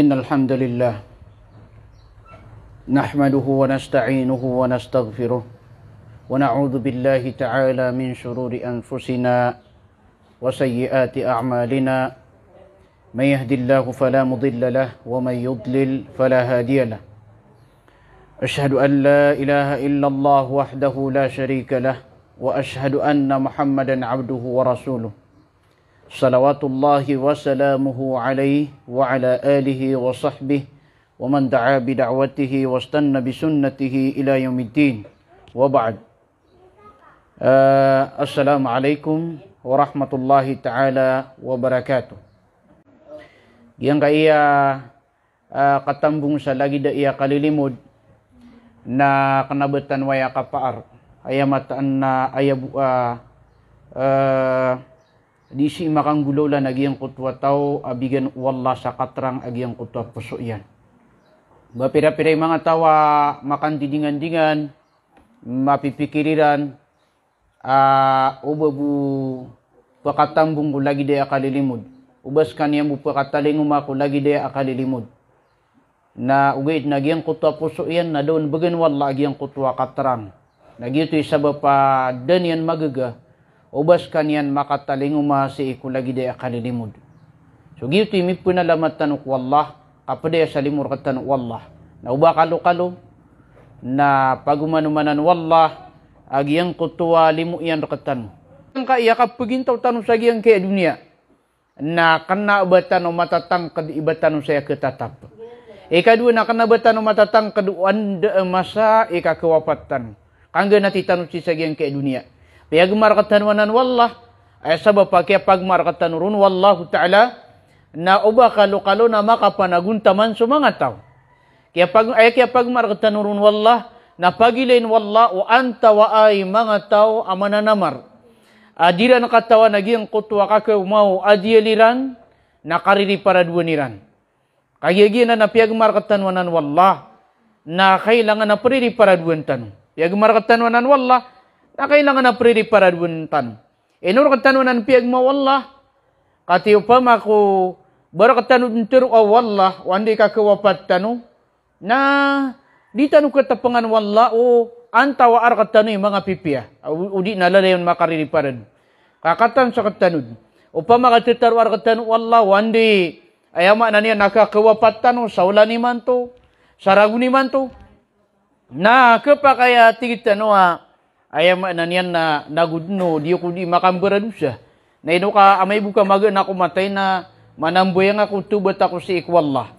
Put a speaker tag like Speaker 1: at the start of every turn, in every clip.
Speaker 1: إن الحمد لله نحمده ونستعينه ونستغفره ونعوذ بالله تعالى من شرور أنفسنا وسيئات أعمالنا من يهد الله فلا مضل له ومن يضلل فلا هادي له أشهد أن لا إله إلا الله وحده لا شريك له وأشهد أن محمدا عبده ورسوله صلوات الله وسلامه عليه وعلى آله وصحبه ومن دعا بدعوته واستنى بسنته إلى يوم الدين وبعد السلام عليكم ورحمة الله تعالى وبركاته. Yang kaya katambung sa lagi da iya kalilimod na kanabatan waya kapaar ayamatan na ayabu di si makang gulola agiyang kutwa tao abigan wallah sa katrang agiyang kutwa puso yan. Bapira-piray mga tawa makan didingan-dingan mapipikiriran ubabu pakatambung ko lagi daya kalilimod ubas kanya mo pakataling umako lagi daya akalilimod na ugait nagyang kutwa puso yan na doon bagan wallah agiyang kutwa katrang nagyito isaba pa dan yan magaga ubas kanyan makataling umasi iku lagi daya kalilimod. So gito imi punalamat tanuk wallah kapadaya sa limur katanuk wallah na uba kalo-kalo na pagumanumanan wallah agiyang kutuwa limu iyan rakatan. Ang kaya kapagintaw tanong sa agiyang kaya dunia na kana batan o matatang kadibatan saya ketatap. Ikadua na kana batan o matatang kaduan masa ikakawapatan. Kangga nati tanong sa agiyang kaya dunia. Piyag markatanuanan wallah ay sabab pa kaya pag markatanurun wallahu ta'ala na uba kalo-kalo na makapanaguntaman sa mga tao. Kaya pag markatanurun wallah na pagilain wallah o antawa ay mga tao amananamar. Adira nakatawa naging kutwa kakaw mau adiyaliran na kariri para duwaniran. Kaya na piyag markatanuanan wallah na kailangan na pariri para duwantan. Piyag markatanuanan wallah na kailangan na priri para duwantan. Inur katanunan piyag mo wallah, kati upama ko barakatanu tiro wallah, wandi ka kawapat tanu, na di tanu katapangan wallah o antawa ar katanu yung mga pipiya. Udi nalalayon makariri para du. Kakatan sa katanud. Upama katitaro ar katanu wallah, wandi ayama na niya nakakawapat tanu, saula ni manto, saragu ni manto. Na kapakaya tigit tanu ayam na niyan na nagudno di ko di makambarado siya. Na ino ka amay buka magan ako matay na manamboy nga ako tubat ako si ikwallah.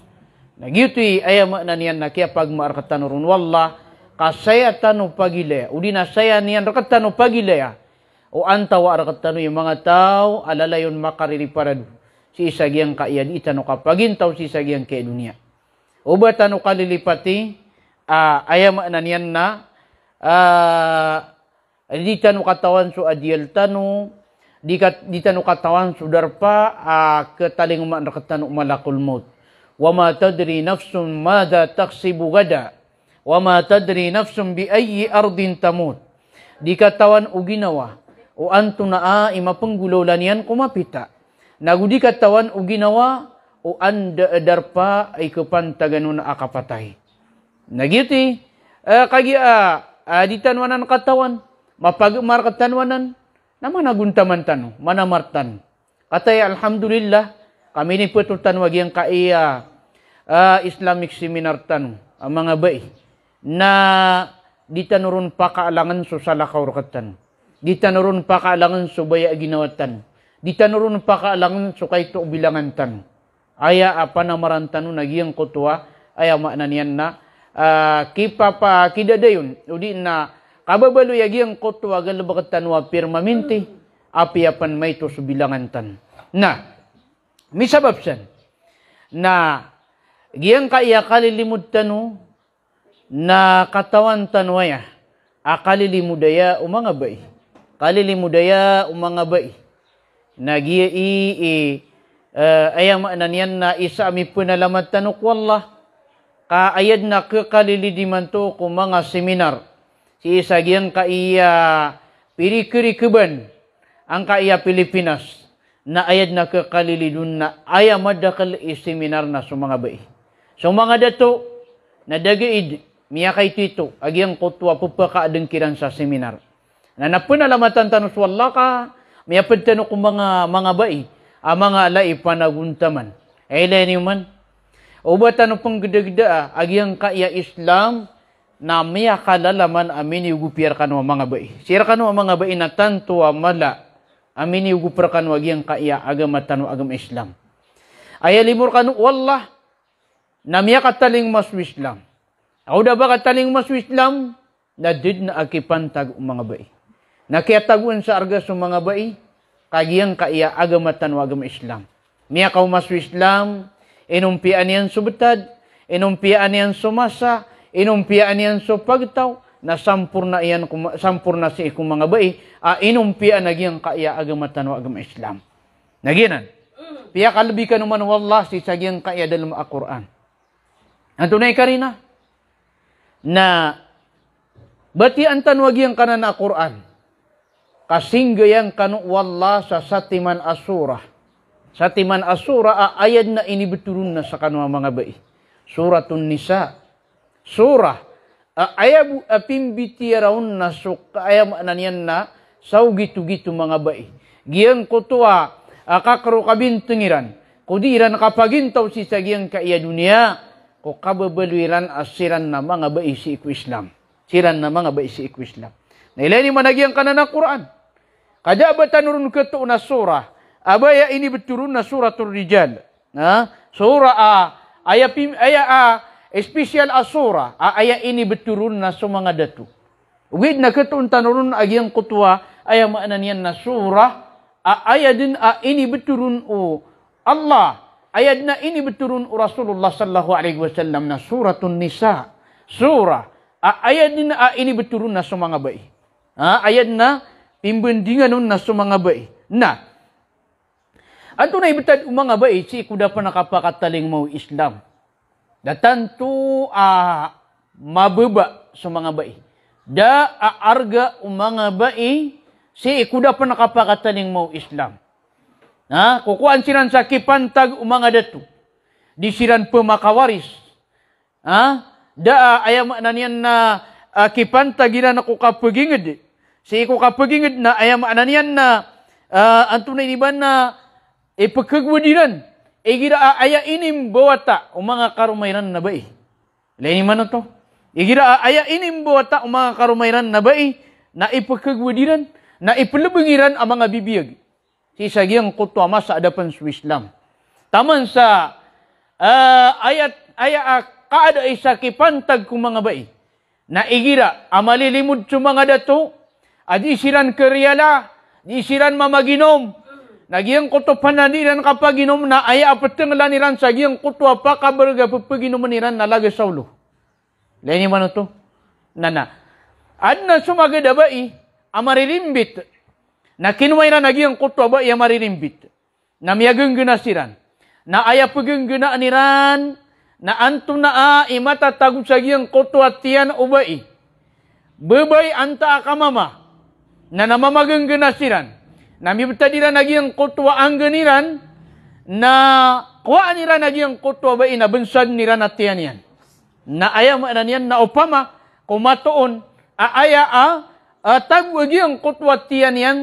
Speaker 1: Nagyuti ayam na niyan na kaya pag maarkatanurun wallah kasaya tanu pagilaya. Udi na saya niyan rakatano pagilaya. O antawa rakatano yung mga tao alalayon makariri parado. Si isagyang kaiyan itano kapagintaw si isagyang kaya dunia. O ba tano kalilipati ayam na niyan na di tanu katawan so adiel tanu di tanu katawan so darpa ketaling makatanu malakul maut wa ma tadri nafsun madza taksibu gada wa ma tadri nafsun bi ayyi ardin tamut di katawan uginawa o antuna ima penggulaulan yan kumapita nagudi katawan uginawa o anda darpa ay kepantaganun akapatay nagiti kagi di tanwanan katawan mapagmarkatanwanan naman naguntaman tano, manamartan. Katay alhamdulillah, kami ni pututan wag yung kaya Islamic seminar tano, ang mga bay, na di tanurun pa kaalangan so salakaw rakatan. Di tanurun pa kaalangan so baya ginawatan. Di tanurun pa kaalangan so kay to bilangan tan. Aya apa namaran tano nagyang kutwa, aya maananian na, kipapa kidadayon, udi na, kababalo yagyang kotwa galabakatan wa permanente apiapan may to subilangan tan. Na, misabab san, na giyang kaya kalilimud tanu na katawan tanwaya akalilimudaya umanga bay. Kalilimudaya umanga bay. Nagiya ayam ananian na isa ami punalamat tanuk wallah kaayad na kakalilidiman to kung mga seminar. Si isagyang kaiya pirikirikuban ang kaiya Pilipinas na ayad na kakalilidun na ayamadakal iseminar na sa mga bai. So mga dato, na dagaid, miya kay tito, agyang kutwa pupakaadengkiran sa seminar. Na napunalamatan tanus wala ka, miya pagtano kung mga bai, mga alay panaguntaman. Leni man, ubat ano pang geda-geda, agyang kaya Islam, na miya kalalaman amin yugupir kanwa mga bai. Sira kanwa mga bai na tanto mala, amin yugupir kanwa agyang kaya agamatan agam Islam. Ayalimur kanu wallah, na miya kataling masu Islam. Ako da ba kataling masu Islam, na did na akipantag mga bai. Nakiataguan sa arga sa mga bai, kagiyang kaya agamatan agam Islam. Miya kaw masu Islam, inumpian yan subetad, inumpian yan sumasa, inumpian yan so pagtaw, na sampurna si ikong mga bai, inumpian nagyang kaya agamatan agam Islam. Naginan. Piya kalbi ka naman wallah si sagyang kaya dalam Al-Quran. Ang tunay ka rin na bati ang tanwagyang ka na Al-Quran. Kasing gayang kanu wallah sa satiman asura. Satiman asura ayad na inibeturun na sa kanwa mga bai. Suratun Nisa. Surah. Ayabu apimbitiraun na suka ayam ananian na saw gitu-gitu mga bai. Giyang kutua kakaro kabintungiran. Kudiran kapagintaw si sagyang kaya dunia. Ko kababaluiran asiran na mga bai si iku Islam. Siran na mga bai si iku Islam. Nailani managyang ka na Quran. Kada ba tanurun keto na surah. Abaya ini beturun na suratul Rijal. Surah special asura. Aya ini beturun na sumanga datu. Ugid na keto tanurun agyang kutwa. Aya maanan yan na surah. Aya din ini beturun Allah. Ayat na ini beturun Rasulullah sallallahu alaihi wasallam na suratun Nisa. Surah. Ayat din ini beturun na sumanga bai. Ayat na pimbendingan nun na sumanga bai. Na. Anto na ibetad mga bai si kuda pa nakapakataling mau Islam. Datantu mabeba sumanga bai. Da arga mga bai si kuda pa nakapakataling mau Islam. Kukuan siran sa kipantag umanga datu. Di siran pemakawaris. Da ayam ananian na kipantagiran ako kapagingid. Si ko kapagingid na ayam ananian na anto na iniban na ipagkagwadiran. Igira aya inim bawata umanga karumayran na bai. Lain man to. Igira aya inim bawata umanga karumayran na bai na ipagkagwadiran na ipalabangiran ang mga bibiyag. Si sagyang kutwa masa adapan sa Islam. Taman sa ayat kaada isa kipantag kung mga bai. Na igira, amalilimod sa mga dato, adi siran karyala, di siran mamaginom. Nagyang kutwa panadiran kapag inom na aya apatenglan niran sagyang kutwa pa kabarga papaginom niran na laga saulo. Lain man ito? Nana. Adna sumagada bai, amarilimbit. Na kinuway na nagyang kutwa ba iya maririmbit. Na miyagang ginasiran. Na aya pagang ginaaniran. Na anto na imatatagod sa giyang kutwa tiyan ubai. Babay anta akamama. Na namamagang ginasiran. Na mibtadiran nagyang kutwa ang ganiran. Na kuwaan nira nagyang kutwa ba inabansad nira na tiyan yan. Na aya maanan yan na upama kumatoon. Tagwag yung kutwa tiyan yan.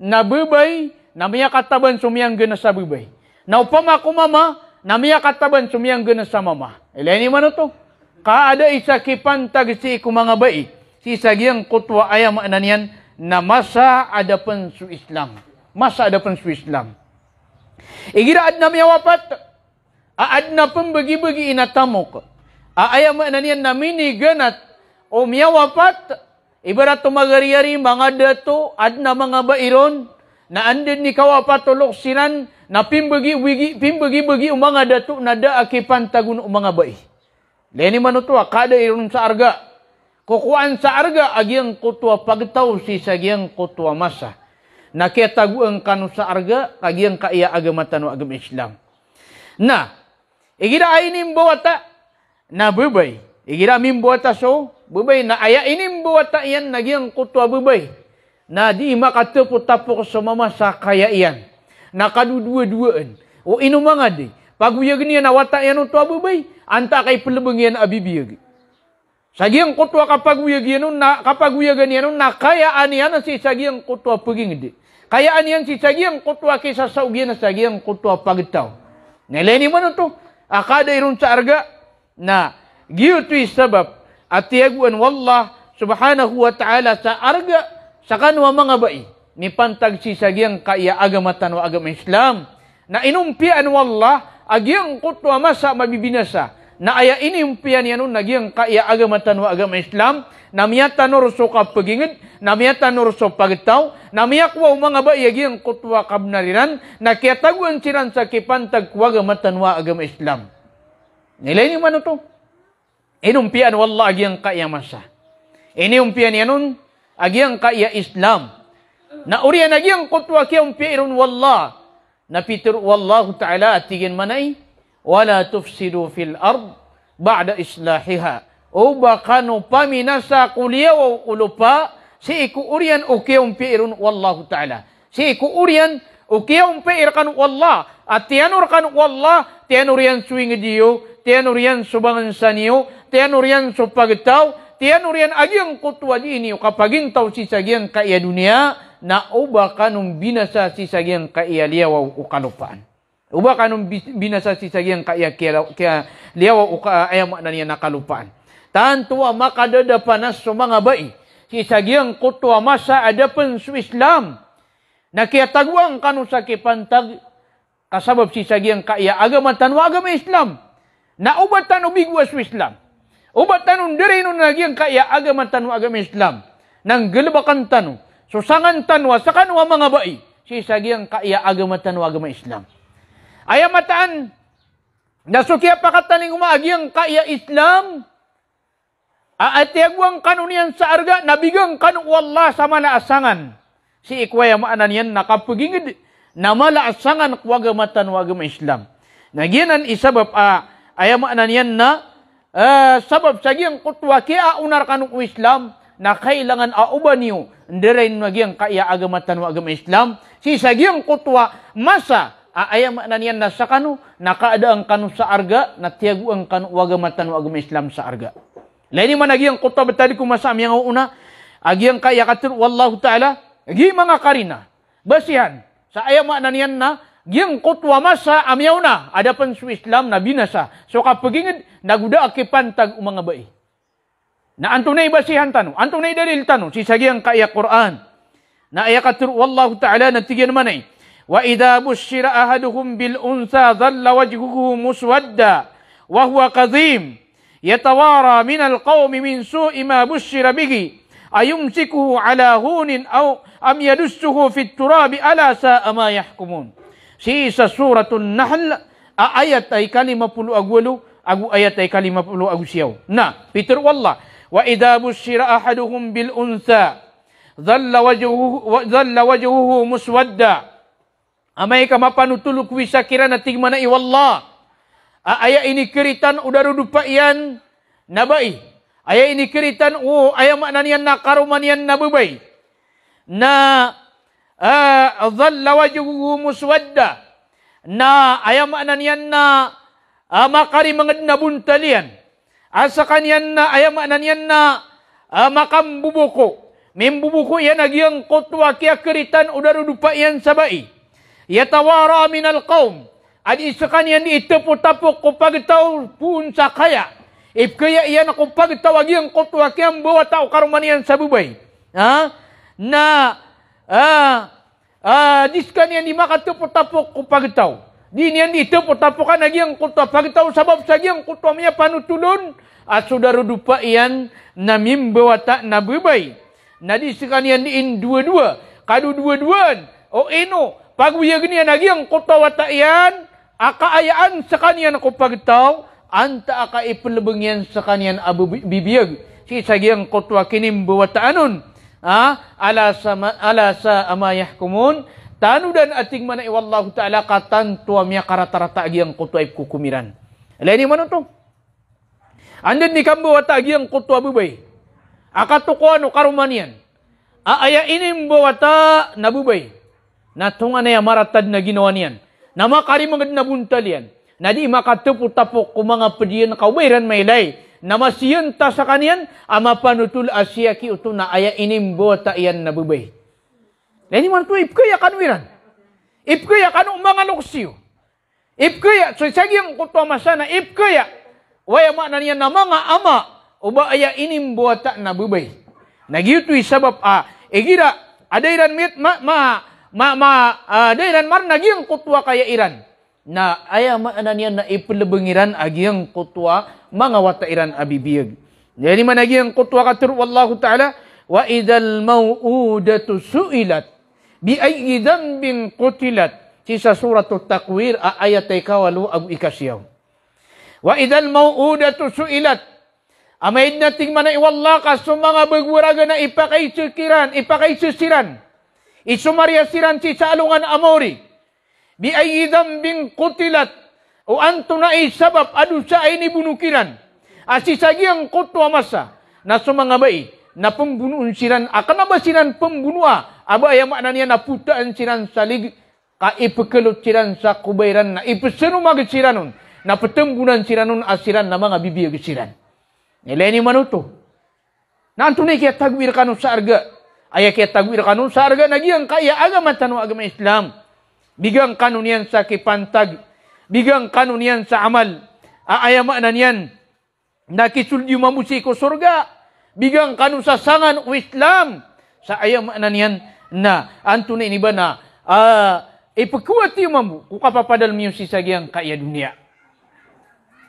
Speaker 1: Na bubay, na miya kataban sumiyang gana sa bubay. Na upama kumama, na miya kataban sumiyang gana sa mama. Ilani man ito. Kaada isa kipantag si kumanga bai. Si sagyang kutwa ayam ananian na masa adapan su Islam. Masa adapan su Islam. Igira ad na miya wapat. Ad na pembagi-bagi inatamok. Ayam ananian na mini ganat. O miya wapat. Ibarat tumagari-ari mga dato at na mga bairon na andin ni kawapatulok sinan na pimbagi-bagi mga dato na da akipantagun mga bai. Leni manutwa kada iron sa arga. Kukuan sa arga agyang kutwa pagtaw si sagyang kutwa masa. Nakitaguan kanu sa arga kagyang kaya agamatan agam Islam. Na igira inim bawata na bubay. Igira mimbuata so bubay na aya inim buwata iyan nagyang kutwa bubay. Na di makatapot-tapok sa mama sa kaya iyan. Nakadudua-duaan. O inumanga di. Paguyag niya na wata yan o tuabubay. Anta kay pelebengyan abibiyag. Sagiang kutwa kapaguyag yan kapaguyagan yan na kayaan yan si sagiang kutwa pagingdi. Kayaan yan si sagiang kutwa kisa saugyan na sagiang kutwa pagtaw. Nileni mo na to. Akada irun sa arga na giyuto'y sabab at tiyaguan wallah subhanahu wa ta'ala sa arga sa kanwa mga bai. Ni pantag si sagiang kaya agamatan wa agama Islam. Na inumpian wallah agyang kutwa masa mabibinasa. Na aya inumpian yan nagyang kaya agamatan wa agama Islam. Namiyata norso kapagingid. Namiyata norso pagtaw. Namiyakwa mga bai agyang kutwa kabnariran. Na kiyataguan siran sa kipantag wa agamatan wa agama Islam. Nilay ni man ito. Inumpian wallah agyang kaya masa. Inumpian yan agyang kaya Islam. Na uriyan agyang kutwa kiyang piirun wallah. Na pitur wallahu ta'ala atigin manay. Wala tufsidu fil ard ba'da islahiha. O baka no paminasa kuliyaw o ulupa. Si iku uriyan o kiyang piirun wallahu ta'ala. Si iku uriyan o kiyang piirkan wallah. At tiyanur kan wallah. Tiyanur yan suwing diyo. Tiyanur yan subangan sa niyo. Tiyanur yan supagtaw. Tiyanur yan agyang kutwa di niyo. Kapagintaw si sagyang kaya dunia. Na uba kanong binasa si sagyang kaya liyawaw o kalupaan. Uba kanong binasa si sagyang kaya liyawaw o ayam na niya na kalupaan. Tantua makadadapanas sa mga bai. Si sagyang kutwa masa adapan sa Islam. Na kaya taguang kanong sa kipantag kasabab si sagyang kaya agamatan wa agama Islam. Na uba tanong bigwa sa Islam. Uba tanong diri nun nagyang kaya agamatan wa agama Islam. Nang galabakan tanong. Susangan tanwa sa kanwa mga bai. Si sagyang kaya agamatan wa agama Islam. Ayamataan. Nasukya pakataling umagyang kaya Islam. Aatiagwang kanunian sa arga. Nabigang kanu wallah sa malaasangan. Si ikwaya maanan yan nakapagingid. Na malaasangan wa agamatan wa agama Islam. Nagyanan isabab ayamaanan yan na sabab sagyang kutwa kaya unar kanu Islam. Na kailangan auban niyo ndirain magyang kaya agamatan wa agama Islam si sagyang kutwa masa ayam na niyan na sa kanu nakaadaang kanu sa arga na tiaguang kanu wa agamatan wa agama Islam sa arga lain man nagyang kutwa betadi ko masa amyang una agyang kaya katur wallahu taala agi mga karina basihan sa ayam na niyan na gyang kutwa masa amyaw na adapan sa Islam na binasa so kapagingid naguda akipantag mga bai. Na antunay basihan tano, antunay dalil tano, si sagyang kaya Quran. Na ayakatur wallahu ta'ala natigyan manay. Wa idha bushira ahaduhum bil unsa dhalla wajhuhu muswadda wa huwa kadhim yatawara min al qawmi min su'i ma bushira bihi ayumsikuhu ala hunin aw am yadussuhu fit turabi ala sa'a ma yahkumun. Si sa suratun Nahl ayat ay 58 agu ayat ay 50 agu siyaw. Na pitur wallah وَإِذَا بُشِّرَ أَحَدُهُمْ بِالْأُنْثَى ظَلَّ وَجْهُهُ مُسْوَدًّا Amay ka mapanutulog wisa kira na tigmana iwallah. Aya ini kiritan udarudupa yan nabay. Aya ini kiritan aya maknanian na karumanian nababay. Na dhalla wajhuhu muswadda. Na aya maknanian na makari mangad na buntalian. Asa kanyan na ayamanan yan na makambubuko. Mimbubuko yan agyang kutwa kaya kiritan udarudupa yan sabay. Yatawara minal qawm. At isa kanyan itaputapok kupagtaw pun sa kaya. If kaya iyan ako pagtaw agyang kutwa kaya bawa tao karuman yan sa bubay. Dis kanyan di makataputapok kupagtaw. Di niyan dito putapukan agyang kutwa pagtaw sabab sa agyang kutwa niya panutulon at sudarudupa iyan na mimbawata na bubay. Na di sekanian diin dua-dua. Kadu dua-duan. O ino. Pagwiyag niya agyang kutwa wata iyan. Akaayaan sekanian ko pagtaw. Anta aka ipalabang yan sekanian abu bibiyag. Si sagyang kutwa kinimbawata anon. Ala sa amayah kumun. Tanu dan ating mana wallahu ta'ala katan tuamnya karata-rata agyang kutwa kukumiran. Lain mana to? Andun ni kambo wata agyang kutwa bubay. Akatuko ano karumanian. Aya inim bawata na bubay. Na tunga na maratad na ginawa niyan. Na makari magad na buntalian. Nadi makatapok-tapok ko mga pediyan kaubayran may lay. Namasiyan ta sa kanyan, ama panutul asya ki uto na aya inimbo ta iyan nabubay. Lani man to ipkaya kanwiran. Ipkaya kanu mga luksiyo. Ipkaya, so sagyang kutwa masana, ipkaya. Waya makna niya na mga ama, uba aya inimbo ta nabubay. Nagyutoy sabab igira, adayran mit, adayran mar nagyang kutwa kaya iran. Na aya makna niya na ipelebengiran agyang kutwa mga watairan abibiyag. Jadi man agyang kutwa katur wallahu ta'ala wa idal mau'udatu su'ilat bi ayyi dhanbin qutilat sa suratul takwir ayat 28 wa idal mau'udatu su'ilat amaid nating manay wallaka sa mga bagwaraga na ipakaisusiran isumaryasiran sa alungan amori bi ayyi dhanbin qutilat o anto na sabab adu sa ay nibunukiran asisagyang kutwa masa na sumangabay na pembunuhan siran akan ba siran pembunua aba ya makna niya naputaan siran salig ka ipekelot siran sa kubayran na ipesenu magsiranun na petembunan siranun asiran na mga bibiyag siran nileni manuto na anto na kaya tagwir kanun sa arga ay kaya tagwir kanun sa arga nagyang kaya agama tanu agama Islam bigang kanun yan sa kipantag bigang kanun yan sa amal aayama na niyan nakisuldi mamusi ko surga bigang kanun sa sangan o Islam sa ayama na niyan na anto na iniba na ipagkuwat yung mamu kung kapapadal mo yung sisagyang kaya dunia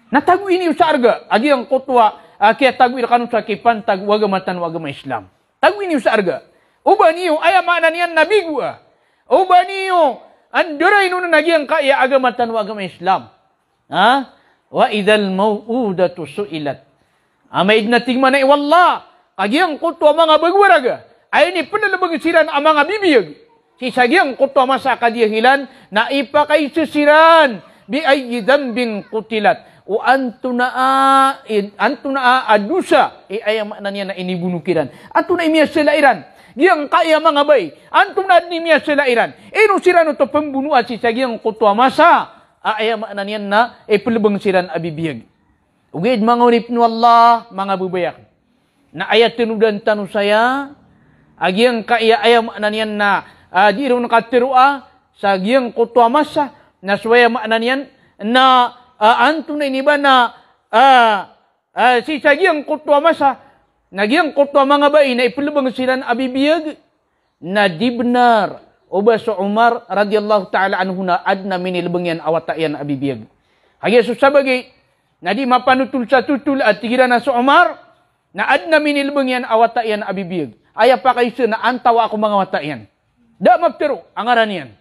Speaker 1: natagwin yung sa arga agyang kutwa kaya tagwin kanun sa kipantag wagamatan wagama Islam tagwin yung sa arga uba niyo ayama na niyan nabigwa uba niyo anduray nun nagyang kaya agamatan wa agama Islam. Wa idal mau'udatu su'ilat. Amaid na tingman na iwallah. Kagyang kutwa mga bagwaraga. Ay ni panalabagisiran ang mga bibiyag. Si sagyang kutwa masa kadiyahilan na ipakaisusiran. Bi ayyi dhanbin qutilat. O anto na adusa. Ayama na niya na inibunukiran. Anto na imiya silairan. Giyang kaya mga bay, antum na nimya sila iran. Ino sila no to pembunuhan si sagyang kutwa masa. Ayama na niyan na pelebang siran abibiyag. Ugid mga unipno Allah, mga bubayak. Na ayat tinudan tanu saya, agyang kaya ayama na niyan na di rin nakatirua sa giyang kutwa masa na suwaya na niyan na antum na iniba na si sagyang kutwa masa nagyang kutwa mga bayi na ipilabang silan abibiyag na dibnar uba sa Umar radiyallahu ta'ala anhu na adna minilabang yan awatayan abibiyag. Hagi susabagi na di mapanutul sa tutul at tigiran na sa Umar na adna minilabang yan awatayan abibiyag. Aya pa kayo na antawa ako mga watayan. Da maptero angaran yan.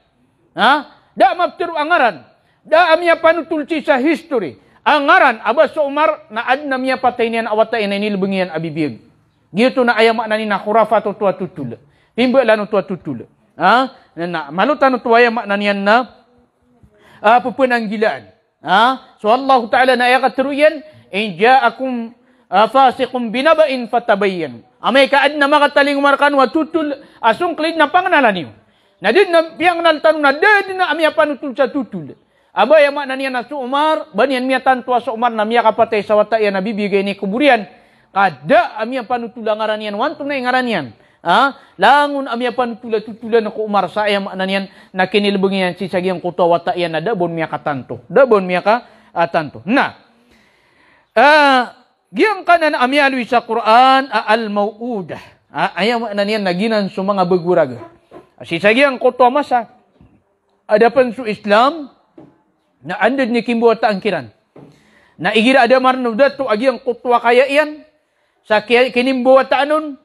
Speaker 1: Da maptero angaran. Da amya panutul sa history. Angaran aba sa Umar na adna miya patay niyan awatayan na nilabang yan abibiyag. Gitu na ayama na ni na khurafat tuwa tutul. Pimba lanu tuwa tutul. Na malutan tuwa ayama na niyan na pupunanggilaan. So Allah Ta'ala na ayakat teruyan in ja'akum fasiqum binaba'in fatabayyan. Amay kaad na makataling umarkan wa tutul asung klid na panganalan niyo. Na din na piyang naltanong na din na amya panutul sa tutul. Aba ayama na niyan na sa Umar banyan miya tantua sa Umar na miya kapatay sa watayan na bibigay ni kuburian. Kada amya panutula ngaran yan, wantong na ngaran yan. Langun amya panutula tutulan ako Umar sa ayam na yan, na kinilbang yan si sagyang kuto wata yan na dabon miya katanto. Dabon miya katanto. Na, giyang kanan amya alwi sa Quran, al-mau'udah. Ayam na yan, naginan sa mga bagurag. Si sagyang kuto masa, adapan su Islam, na andad ni kimbuata ang kiran. Na igira ada marnudat to agyang kutwa kaya iyan, sa kinimbuwata anon,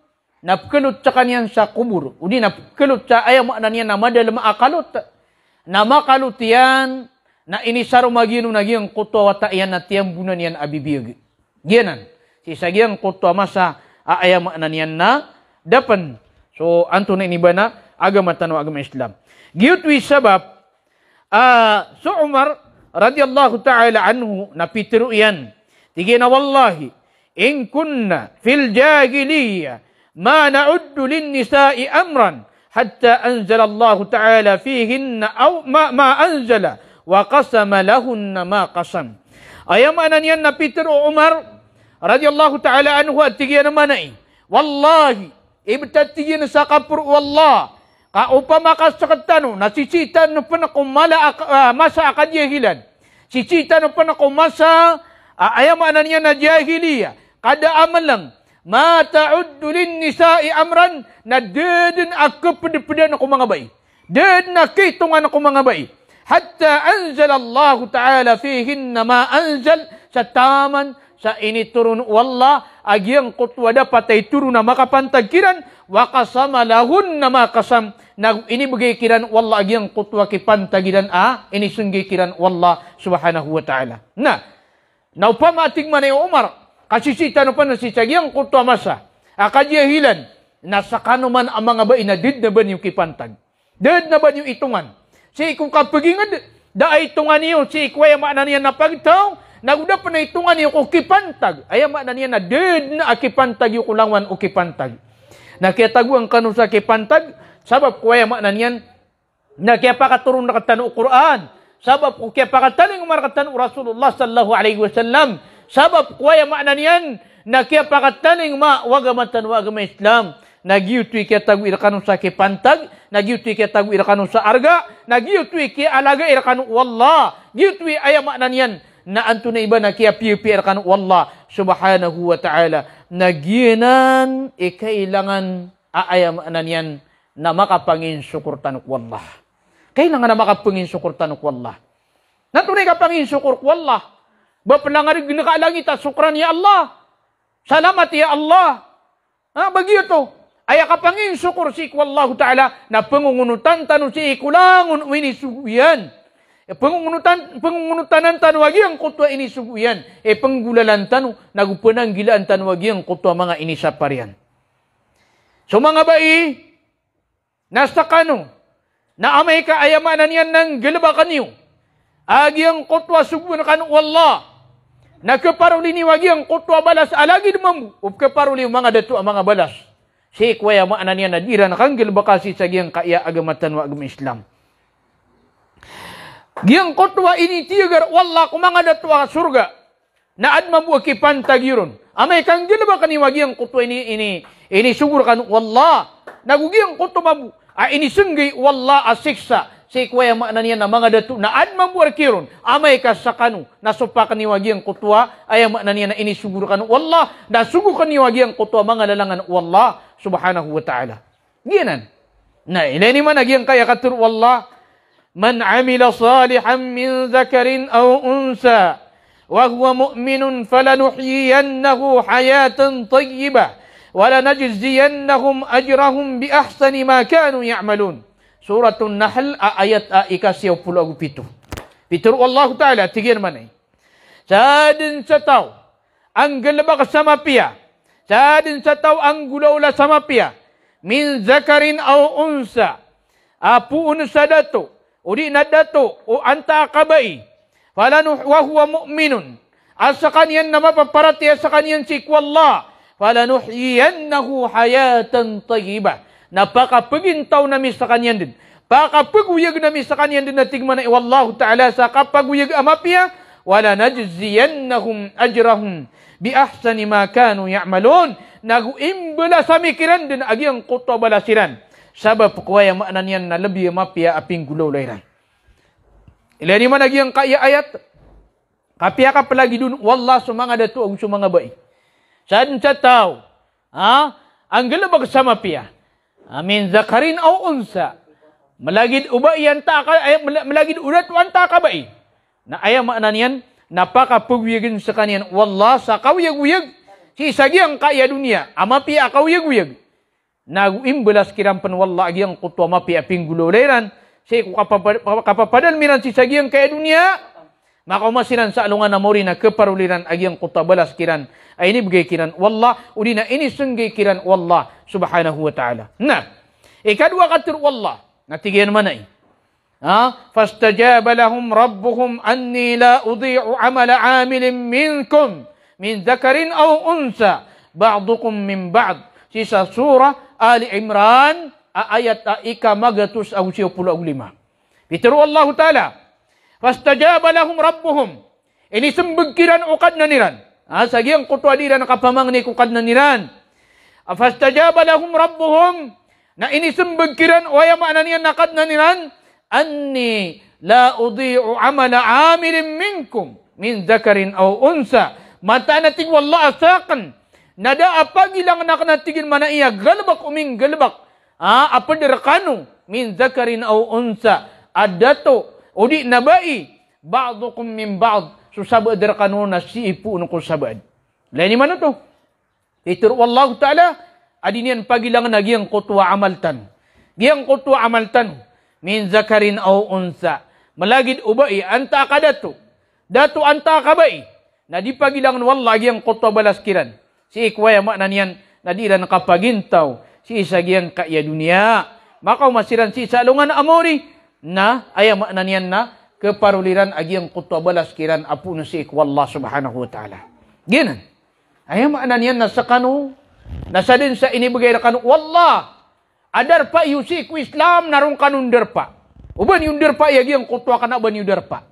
Speaker 1: napkelot sa kanyan sa kubur. Udi napkelot sa ayam na niya na madal maakalot. Na makalot yan, na inisaro magino na giyang kutwa wata yan na tiyang bunan yan abibiyag. Giyanan. Si sagyang kutwa masa ayam na niyan na dapan. So, anto na iniba na agama tano agama Islam. Giyutwi sabab, so Umar, radiyallahu ta'ala anhu, napitiru yan. Tige na wallahi, in kunna fil jahiliyah ma na'uddu lin nisa'i amran hatta anzala Allah ta'ala fihinna aw ma anzala wa qasama lahunna ma qasam. Ayam anan yan na Peter o Umar radhiyallahu ta'ala anhu at tigyan naman ay wallahi ibtat tigyan sa kapur wallah ka upama ka sakatano nasisitan no panako masa akadyahilan sisitan no panako masa ayam anan yan na jahiliya kada aman lang ma ta'uddu lin nisa'i amran na dedin akapedpedan ako mga bay. Dedin nakitungan ako mga bay. Hatta anzal Allah Ta'ala fihinna ma anzal sa taman sa initurun wallah agyang kutwa dapat ay turun na makapantagkiran wa kasama lahun na makasam na inibigay kiran wallah agyang kutwa kipantagiran inisunggay kiran wallah subhanahu wa ta'ala. Naupamating man ay Umar kasisita no pa na si Sagyang kutwa masa. Akadyahilan. Nasa kanuman ang mga bayi na did na ba niyong kipantag? Did na ba niyong itungan? Si kung kapagingad, da ay itungan niyo. Si kuwaya maanan niya na pagtaw, naguda pa na itungan niyo kung kipantag. Ay maanan niya na did na akipantag yung kulangwan o kipantag. Nakiatago ang kanu sa kipantag, sabab kuwaya maanan yan, na kaya pakaturong nakatano o Quran. Sabab kaya pakataling umarakatano Rasulullah sallallahu alaihi wasallam. Sabab kuwaya maanan yan, na kaya pakataling wagamantan wagama Islam. Nagyutwi kaya tagu irakano sa kipantag, nagyutwi kaya tagu irakano sa arga, nagyutwi kaya alaga irakano wallah. Gyutwi aya maanan yan, na anto na iba na kaya pipi irakano wallah subhanahu wa ta'ala. Nagyinan, ikailangan aya maanan yan, na makapangin syukur tanuk wallah. Kailangan na makapangin syukur tanuk wallah. Natunay kapangin syukur wallah. Bapalangarig nakalangit at sukran ya Allah. Salamat ya Allah. Bagito. Ay kapangin syukur si ikwallahu ta'ala na pangungunutan tanong si ikulangun inisuguyan. Pangungunutan tanwagi ang kutwa inisuguyan. Panggulalan tanong nagupunang gilaan tanwagi ang kutwa mga inisaparian. So mga bai, nasa kano, na amay ka ayamanan yan ng galabakan niyo. Agi ang kutwa sugun kan wallah. Nagkaparuli ni wagi ang kutwa balas alagi dumam. Upkaparuli mga datu ang mga balas. Si kuwaya maanan niya nadira na kanggil bakasi sa giyang kaya agamatan wa agam Islam. Giyang kutwa ini tiyagar wallah kung mga datu ang surga. Naad mabuha kipantagiron. Amay kanggil baka ni wagi ang kutwa ini sugur kan wallah. Nagugiyang kutwa mabu. Ini sunggay wallah asiksa. Si kuwaya maanan niya na mga datu na admang buarkiron, amay ka sa kanu, nasupakan ni wagi ang kutwa, ay maanan niya na inisugur kanu, wallah, nasugukan ni wagi ang kutwa, mga lalangan, wallah, subhanahu wa ta'ala. Giyanan. Na ilani man nagyang kaya katur, wallah, man amila salihan min zakarin aw unsa, wa huwa mu'minun falanuhyiyannahu hayatan tayyibah, wala najziyannahum ajrahum bi ahsani ma kanu ya'malun. Suratun Nahl ayat ikasiyaw pulau pitu. Pitur Allah Ta'ala tigir manay. Sadin sa tao ang galabak sama piya. Sadin sa tao ang gulawla sama piya. Min zakarin aw unsa. Apuun sa dato. Udi na dato. O anta kabai. Falanu wa huwa mu'minun. Asa kanyan na mapaparati sa kanyan sikwallah. Falanuhyiyannahu hayatan tayyibah. Napakapagintaw nami sa kanyan din. Pakapaguyag nami sa kanyan din na tigman na iwallahu ta'ala sa kapaguyag amapya, wala najziyannahum ajrahum bi ahsani ma kanu ya'malun. Naguimbala sa mikiran din agyang kutwa balasiran. Sabab kuwaya maanan yan na labi amapya aping gulaw layran. Ilani man agyang kaya ayat. Kapya ka palagi dun, wallah sumanga datu ang sumanga bay. Saan sa tao? Ang galabag sa mapya. Amin zakarin aw unsa. Malagid uba yan malagid urat wan ta ka ba na aya maanan yan napakapugwigin sa kanyan wallah sa kawiyag-wiyag si sagyang kaya dunia amapi akawiyag-wiyag naguimbelas kirampan wallah agyang kutwa mapi aping guloleran si kapapadal miran si sagyang kaya dunia makamasiran sa alungan na mori na keparuliran agyang kutwa balas kiran ay ini bagay kiran wallah udi na ini sunggay kiran wallah subhanahu wa ta'ala. Ikadwa katur wallah. Natigyan man ay. Fastajaba lahum rabbuhum anni la udhi'u amala amilin minkum min zakarin aw unsa ba'dukum min ba'd. Sisa surah Ali Imran ayat ika magatus aw 75. Bituru Allah Ta'ala. Fastajaba lahum rabbuhum. Ini sembegkiran ukad na niran. Sagiang kutwa dira nakapamang ni kukad na niran. Fastajaba lahum rabbuhum. Na ini sembegkiran waya makna niyan nakad na niran. Anni la udhi'u amala amilin minkum min zakarin aw unsa. Mata nating wallah asakan. Nada apa gilang anak natigin mana iya galbak uming galbak. Apa derakanu min zakarin aw unsa. Adato udi nabai ba'dukum min ba'd. Susaba derakanu na si ipu nukul sabad. Lain mana tu? Itu wallahu ta'ala adinian pagilang na giyang kutwa amaltan. Giyang kutwa amaltan min zakarin aw unsa. Malagid ubai anta kadatu. Datu anta kabai. Na di pagilang wallah giyang kutwa balaskiran. Si ikwaya makna niyan na di ran kapagintaw. Si isa giyang kaya dunia. Maka masiran si salungan amori na aya makna niyan na keparuliran agiang kutwa balas kiran apu nasi ikwallah subhanahu wa ta'ala. Ginan. Ayam makna niyan nasa kanu. Nasa din sa inibigay na kanu. Wallah. Adar pa yusi ku Islam narong kanun derpa. Uban yung derpa agiang kutwa kana uban yung derpa.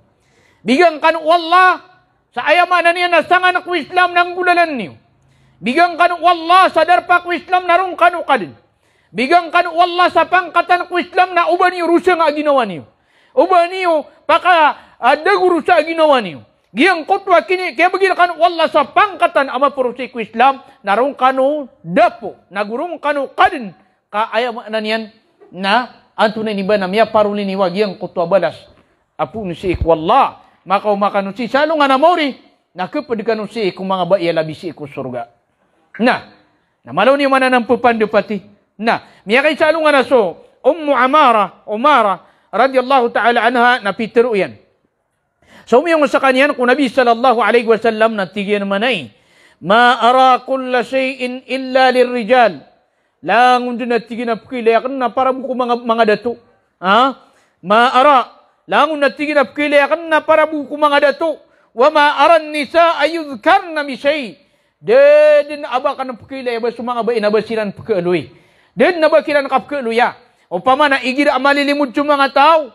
Speaker 1: Bigang kanu wallah. Sa ayam makna niyan nasa nga ku Islam nang gulalan niyo. Bigang kanu wallah sa derpa ku Islam narong kanu kadin. Bigang kanu wallah sa pangkatan ku Islam na uban yung rusa nga ginawa niyo. Uban niyo, paka ada guru sa ginawa niyo. Giyang kutwa kini, kaya bagina kanu wallah sa pangkatan ama purusi ku Islam, narong kanu dapo, nagurong kanu kadin, ka ayaw na niyan, na anto na iniba na miya paruli niwa, giyang kutwa balas, apu nusi iku wallah, makaw makanusi, salo nga na mauri, nakapagkanusi iku mga baya labisi iku surga. Namalaw niyo mananang pupandupati. Miya kay salo nga na so, Umara, radiyallahu ta'ala anha na pitero yan. So umiyong sa kanyan kung Nabi sallallahu alaihi wasallam natigyan manay. Ma ara kulla shay'in illa lirrijal. Langun dun natigyan na pkilayakan na para buko mga dato. Ma ara. Langun natigyan na pkilayakan na para buko mga dato. Wa ma ara nisa ayudhkarna mishay. Dedin abakan na pkilaya ba sumanga ba inabasiran pkaluy. Dedin nabakiran ka pkaluya. O pamana igira malilimud yung mga tao.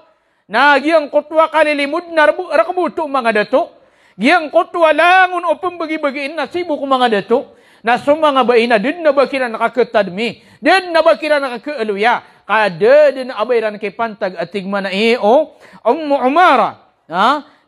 Speaker 1: Na giyang kutwa kalilimud na rakabuto mga dato. Giyang kutwa langun o pambagi-bagiin na sibo ko mga dato. Na sumanga ba ina din na ba kira nakakatadmi. Din na ba kira nakakaaluya. Kada din abayran kay pantag atig mana o Umara.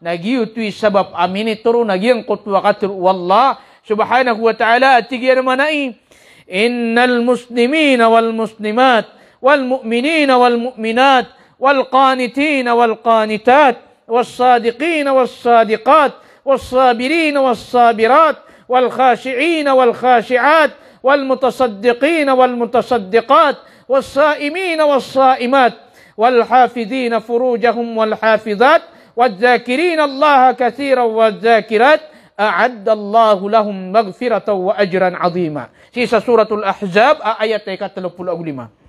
Speaker 1: Nagyutoy sabab amin ituro na giyang kutwa katir wallah subhanahu wa ta'ala atig yan manai. Innal muslimina wal muslimat والمؤمنين والمؤمنات والقانتين والقانتات والصادقين والصادقات والصابرين والصابرات والخاشعين والخاشعات والمتصدقين والمتصدقات والصائمين والصائمات والحافظين فروجهم والحافظات والذاكرين الله كثيرا والذاكرات أعد الله لهم مغفرة وأجرا عظيما. Sisa suratul Ahzab ayat 35.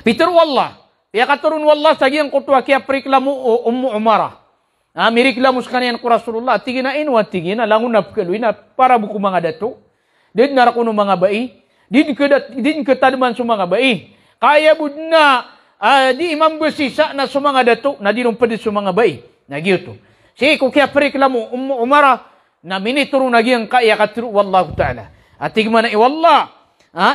Speaker 1: Peter wallah, ya katurun wallah sagiang kutwa kia periklamu Umara. Miriklamu sekalian ku Rasulullah, tigina inwa tigina langun napkeluina para buku mga dato. Din narakuno mga bai, din ketadman sumanga bai. Kaya budna di imam besisa na sumanga dato, na dinong pedis sumanga bai. Na gitu. Si ku kia periklamu Umara na minituru nagiang kaya katuru wallahu ta'ala. Atigmana wallah,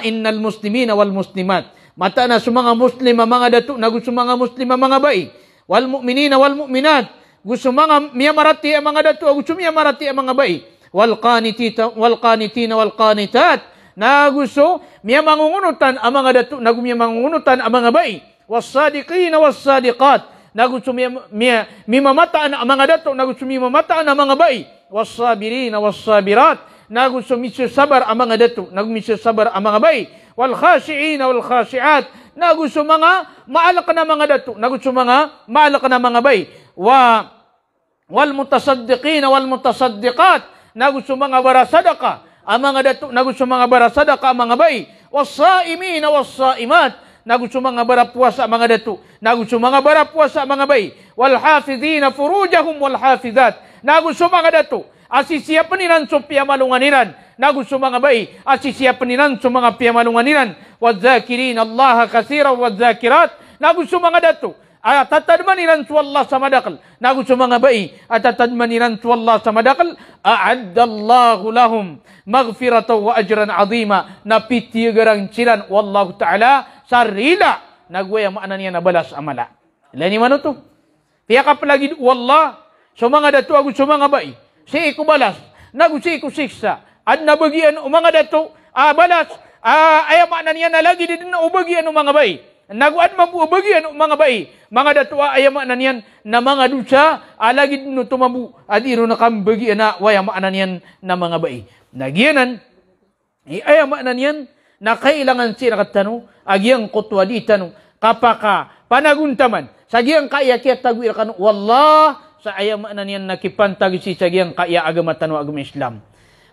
Speaker 1: innal muslimina wal muslimat. Mata na sumanga muslima mga dato, na gusto mga muslima mga bai. Wal mu'minina wal mu'minat. Gusto mga miyamarati ang mga dato, gusto miyamarati ang mga bai. Wal qanitina wal qanitat. Na gusto miyamangungunutan ang mga dato, na miyamangungunutan ang mga bai. Was sadiqina was sadiqat. Na gusto mimamataan ang mga dato, na gusto mimamataan ang mga bai. Was sabirina was sabirat. Na gusto misasabar ang mga dato, na misasabar ang mga bai. Wal khashi'ina wal khashi'at. Na gusto mga maalak na mga dato, na gusto mga maalak na mga bay. Wal mutasaddiqina wal mutasaddiqat. Na gusto mga barasadaka ang mga dato, na gusto mga barasadaka ang mga bay. Was saimina was saimat. Na gusto mga barapuasa ang mga dato, na gusto mga barapuasa ang mga bay. Wal hafidhina furujahum wal hafidhat. Na gusto mga dato, asisiyapan nilan so piyamalunganiran. Na gusto mga bai, asisiyapan nilan so mga piyamalunganiran. Wadzakirin Allah kasira wadzakirat. Na gusto mga dato, Tatadmaniran su Allah sama dakal. Nagu su mga bai. Tatadmaniran su Allah sama dakal. A'addallahu lahum maghfiratan wa ajran azima. Napiti garang cilan. Wallahu ta'ala sarila. Nagwaya makna niya na balas amala. Lani mano to? Piya ka palagi wallah. So mga dato agu so mga bai. Si iku balas. Nagu si iku siksa. Ad nabagian o mga dato. Balas. Aya makna niya na lagi din na ubagian o mga bai. Naguan mabubagian o mga bai. Mga dato aya makna niyan na mga dusa. Lagi din no tumabu. Adiro na kambagian na waya makna niyan na mga bai. Nagianan. Aya makna niyan na kailangan siya nakatano. Agyang kutwa di tano. Kapaka panaguntaman. Sagyang kaya kaya tagwir kanu. Wallah. Sa aya makna niyan nakipantag si sagyang kaya agamatan wa agama Islam.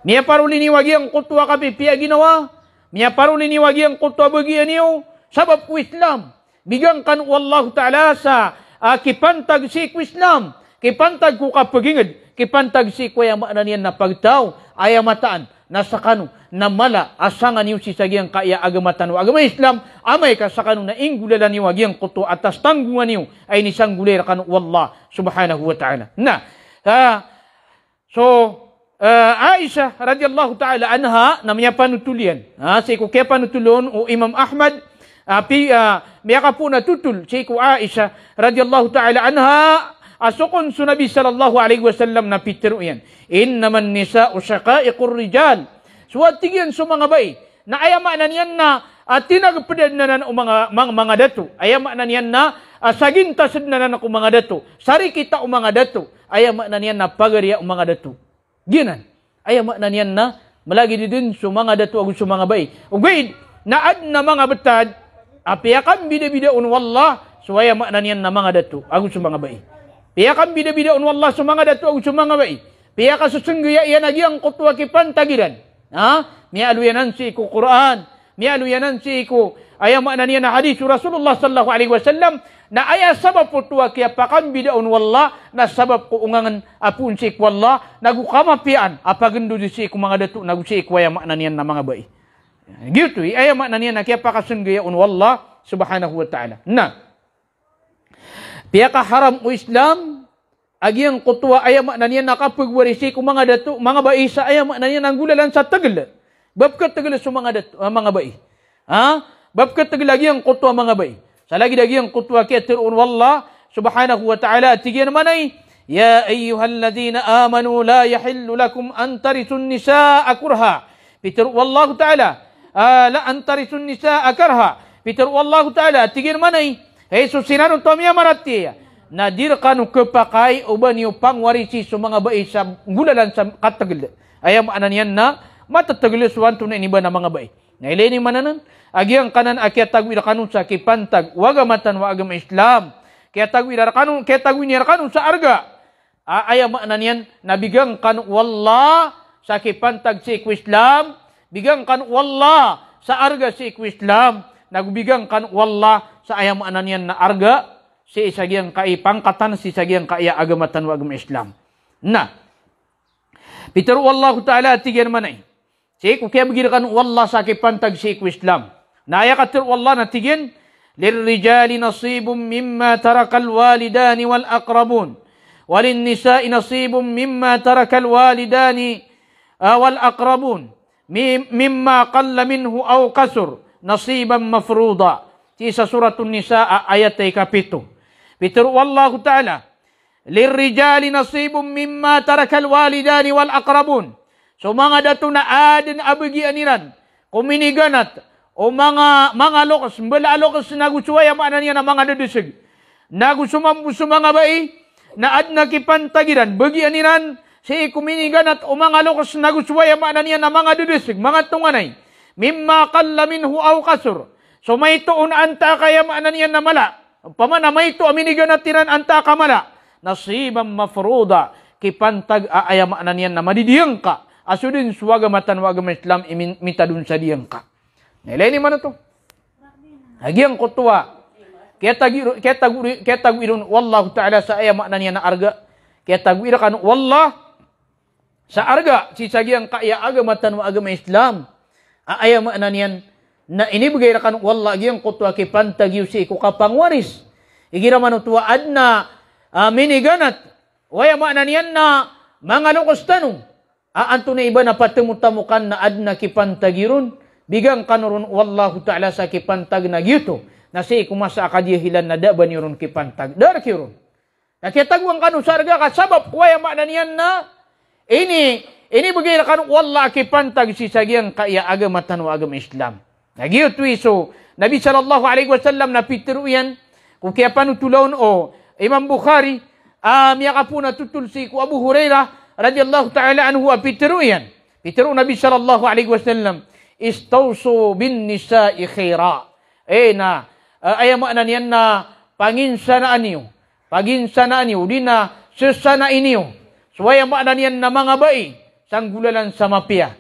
Speaker 1: Miya paruli ni wagyang kutwa kapi piya ginawa. Miya paruli ni wagyang kutwa bagian niyo. Sabab ku Islam. Bigang kan wallahu ta'ala sa kipantag si ku Islam. Kipantag ku kapagingad. Kipantag si ku yang makna niyan na pagtaw. Aya mataan. Nasa kanu. Na mala. Asangan niyo si sagyang kaya agamatan wa agama Islam. Amay ka sa kanu na ingulalan niyo wagyang kutwa. Atas tanggungan niyo. Ay nisang gulir kanu wallah subhanahu wa ta'ala. Aisyah radhiyallahu ta'ala anha namanya panutulian. Sa iku kaya panutulon o Imam Ahmad miyaka po natutul sa iku Aisyah radhiyallahu ta'ala anha asukon su Nabi sallallahu alaihi wasallam na pitiro yan. Innaman nisa'u syaqaiqur rijal. Suwatigyan su mga bay na ayama na niyan na tinagpedad na nan mga dato. Ayama na niyan na sagintasad na nan ako mga dato. Sari kita o mga dato. Ayama na niyan na pagariya o mga dato. Ginan. Ayama na niyan na malagi din su mga dato o su mga bay. Ugayid naad na mga betad apiakan bida-bidaon wallah suwaya makna niyan na mga dato agu su mga bay. Piakan bida-bidaon wallah su mga dato agu su mga bay. Piaka susungguya iyan agyang kutwa kipantagiran. Mialuyanan si iku Quran. Mialuyanan si iku aya makna niyan na hadis Rasulullah sallallahu alaihi wasallam na aya sabab putwa kaya pakan bidaon wallah na sabab ko ungangan apun si iku wallah nagu kamapian apagendo si iku mga dato nagu si iku aya makna niyan na mga bay. Gitu, aya makna niya na kaya pakasunggayaon wallah subhanahu wa ta'ala. Piyaka haram o Islam, agyang kutwa aya makna niya nakapagwarisi kung mga dato, mga bai sa aya makna niya nanggulalan sa tagal. Babkat tagal sa mga bai. Babkat tagal lagi ang kutwa mga bai. Sa lagi lagi ang kutwa kaya tiruon wallah subhanahu wa ta'ala. Tigyan naman ay, Ya ayyuhalladhina amanu la yahillu lakum an tarisun nisa'a kurha. Peter wallahu ta'ala. La antarisun nisa'a karha. Peter wallahu ta'ala. Tigir manay. Jesus sinanong tomya marati. Nadir kanu kepakai uban yung pangwarisi sa mga bai sa gulalan sa katagil. Ayam anan yan na matatagil suwanto na iniba na mga bai. Ngayon mananan. Agyang kanan akyat tagwira kanun sa kipantag. Wagamatan wa agama Islam. Kaya tagwira kanun sa arga. Ayam anan yan. Nabigang kanu wallah sa kipantag si Islam. Bigang kan wallah sa arga si iku Islam. Nagbigang kan wallah sa ayam anan yan na arga si isagyang kai pangkatan si isagyang kaya agamatan wa agama Islam. Peter wallahu ta'ala tigyan manay. Si iku kaya begini kan wallah sa kipantag si iku Islam. Na ayakatir wallah na tigyan. Lirrijali nasibum mimma tarakal walidani wal aqrabun. Walin nisa'i nasibum mimma tarakal walidani wal aqrabun. Mimma qalla minhu aw kasur nasiban mafruda. Sa suratun Nisa ayat 7. Peter wallahu ta'ala lirrijali nasibum mimma tarakal walidani wal aqrabun. So mga dato na adin abagian niran kuminiganat o mga lokas mbala lokas nagusuwaya maanan niya na mga dadisig nagusumam mga bai na ad nakipantagiran bagian niran si kuminigan at mga lokas naguswaya maanan niya na mga dudisig, mga tunganay. Mimma qalla minhu aw kasur. So may tuon anta kaya maanan niya na mala. Pamana may to aminigan at tiran anta kamala. Nasibang mafruda. Kipantag aya maanan niya na madidiyang ka. Asudin suwaga matan wagam Islam imitadun sa diyang ka. Nilay ni mana to? Hagyang kutwa. Kaya tagwirun wallahu ta'ala sa aya maanan niya na arga. Kaya tagwira kan wallah sa arga, si sagyang kaya agamatan wa agama Islam. Aya maanan yan na inibigay na kan wallah agyang kutwa kipantag yu si iku kapangwaris. Igira manutua adna miniganat. Waya makna niyan na mga lokostano. Anto na iba na patemutamukan na adna kipantagirun. Bigang kanurun wallahu ta'ala sa kipantag na gito. Na si kumasa akadihilan na daban yun kipantag. Dar kirun. Nakitagwang kanu sarga ka sabab waya makna niyan na ini bagay na kanu wallah kipantag si sagyang kaya agamatan o agam Islam. Nagyot wiso Nabi sallallahu alaihi wasallam na pitiro yan kung kaya panutulon o Imam Bukhari miyaka po natutul si ku Abu Hurairah radiyallahu ta'ala anhu pitiro yan. Pitiro Nabi sallallahu alaihi wasallam istawsu bin nisa'i khaira. Na ayamakna niyan na panginsanaan niyo. Paginsanaan niyo. Di na sesanain niyo. So ayamakna niyan na mga bai. Sanggulalan sa mapia.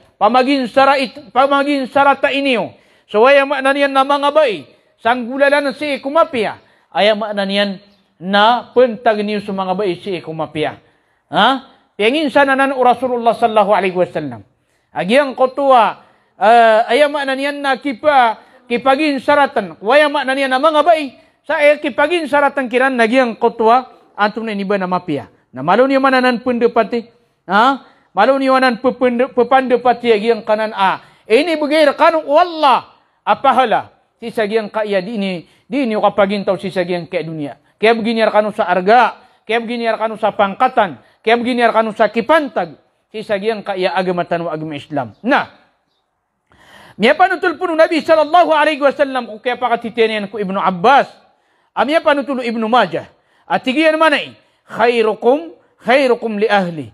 Speaker 1: Pamaginsaratain niyo. So ayamakna niyan na mga bai. Sanggulalan si kumapia. Ayamakna niyan na pentag niyo sa mga bai si kumapia. Panginsanaan o Rasulullah sallallahu alaihi wasallam. Agyang kotua ayamakna niyan na kipagin saratan. Waya makna niyan na mga bai. Sa kipagin saratan kiran nagyang kotwa antum na iniba na mapia. Na malo niyo mananan pendepati. Malo niyo manan pepandepati agyang kanan ini bagay kanong wallah apahala. Si sagyang kaya di niyo kapagin taw si sagyang kaya dunia. Kaya begini kanu sa arga. Kaya begini kanu sa pangkatan. Kaya begini kanu sa kipantag. Si sagyang kaya agamatan o agama Islam. Miya panutul puno Nabi sallallahu alaihi wasallam kung kaya pakatitinian ko Ibnu Abbas. Miya panutul Ibnu Majah. At tigiyan manay, khairukum li ahli.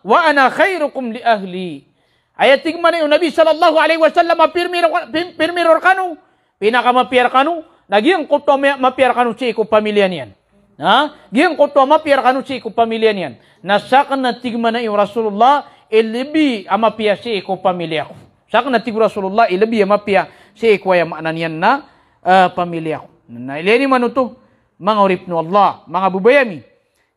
Speaker 1: Wa ana khairukum li ahli. Ayat tigman yung Nabi sallallahu alaihi wasallam pirmiror kanu. Pinakamapiar kanu. Nagyang kuto mapiar kanu si iku pamilya niyan. Giyang kuto mapiar kanu si iku pamilya niyan. Nasakan na tigman na yung Rasulullah ilibi amapiya si iku pamilya ko. Saka natigo Rasulullah ilabi mapia si ikwaya maknan yan na pamilya ko. Naileni manuto mga urip no Allah, mga bubayami.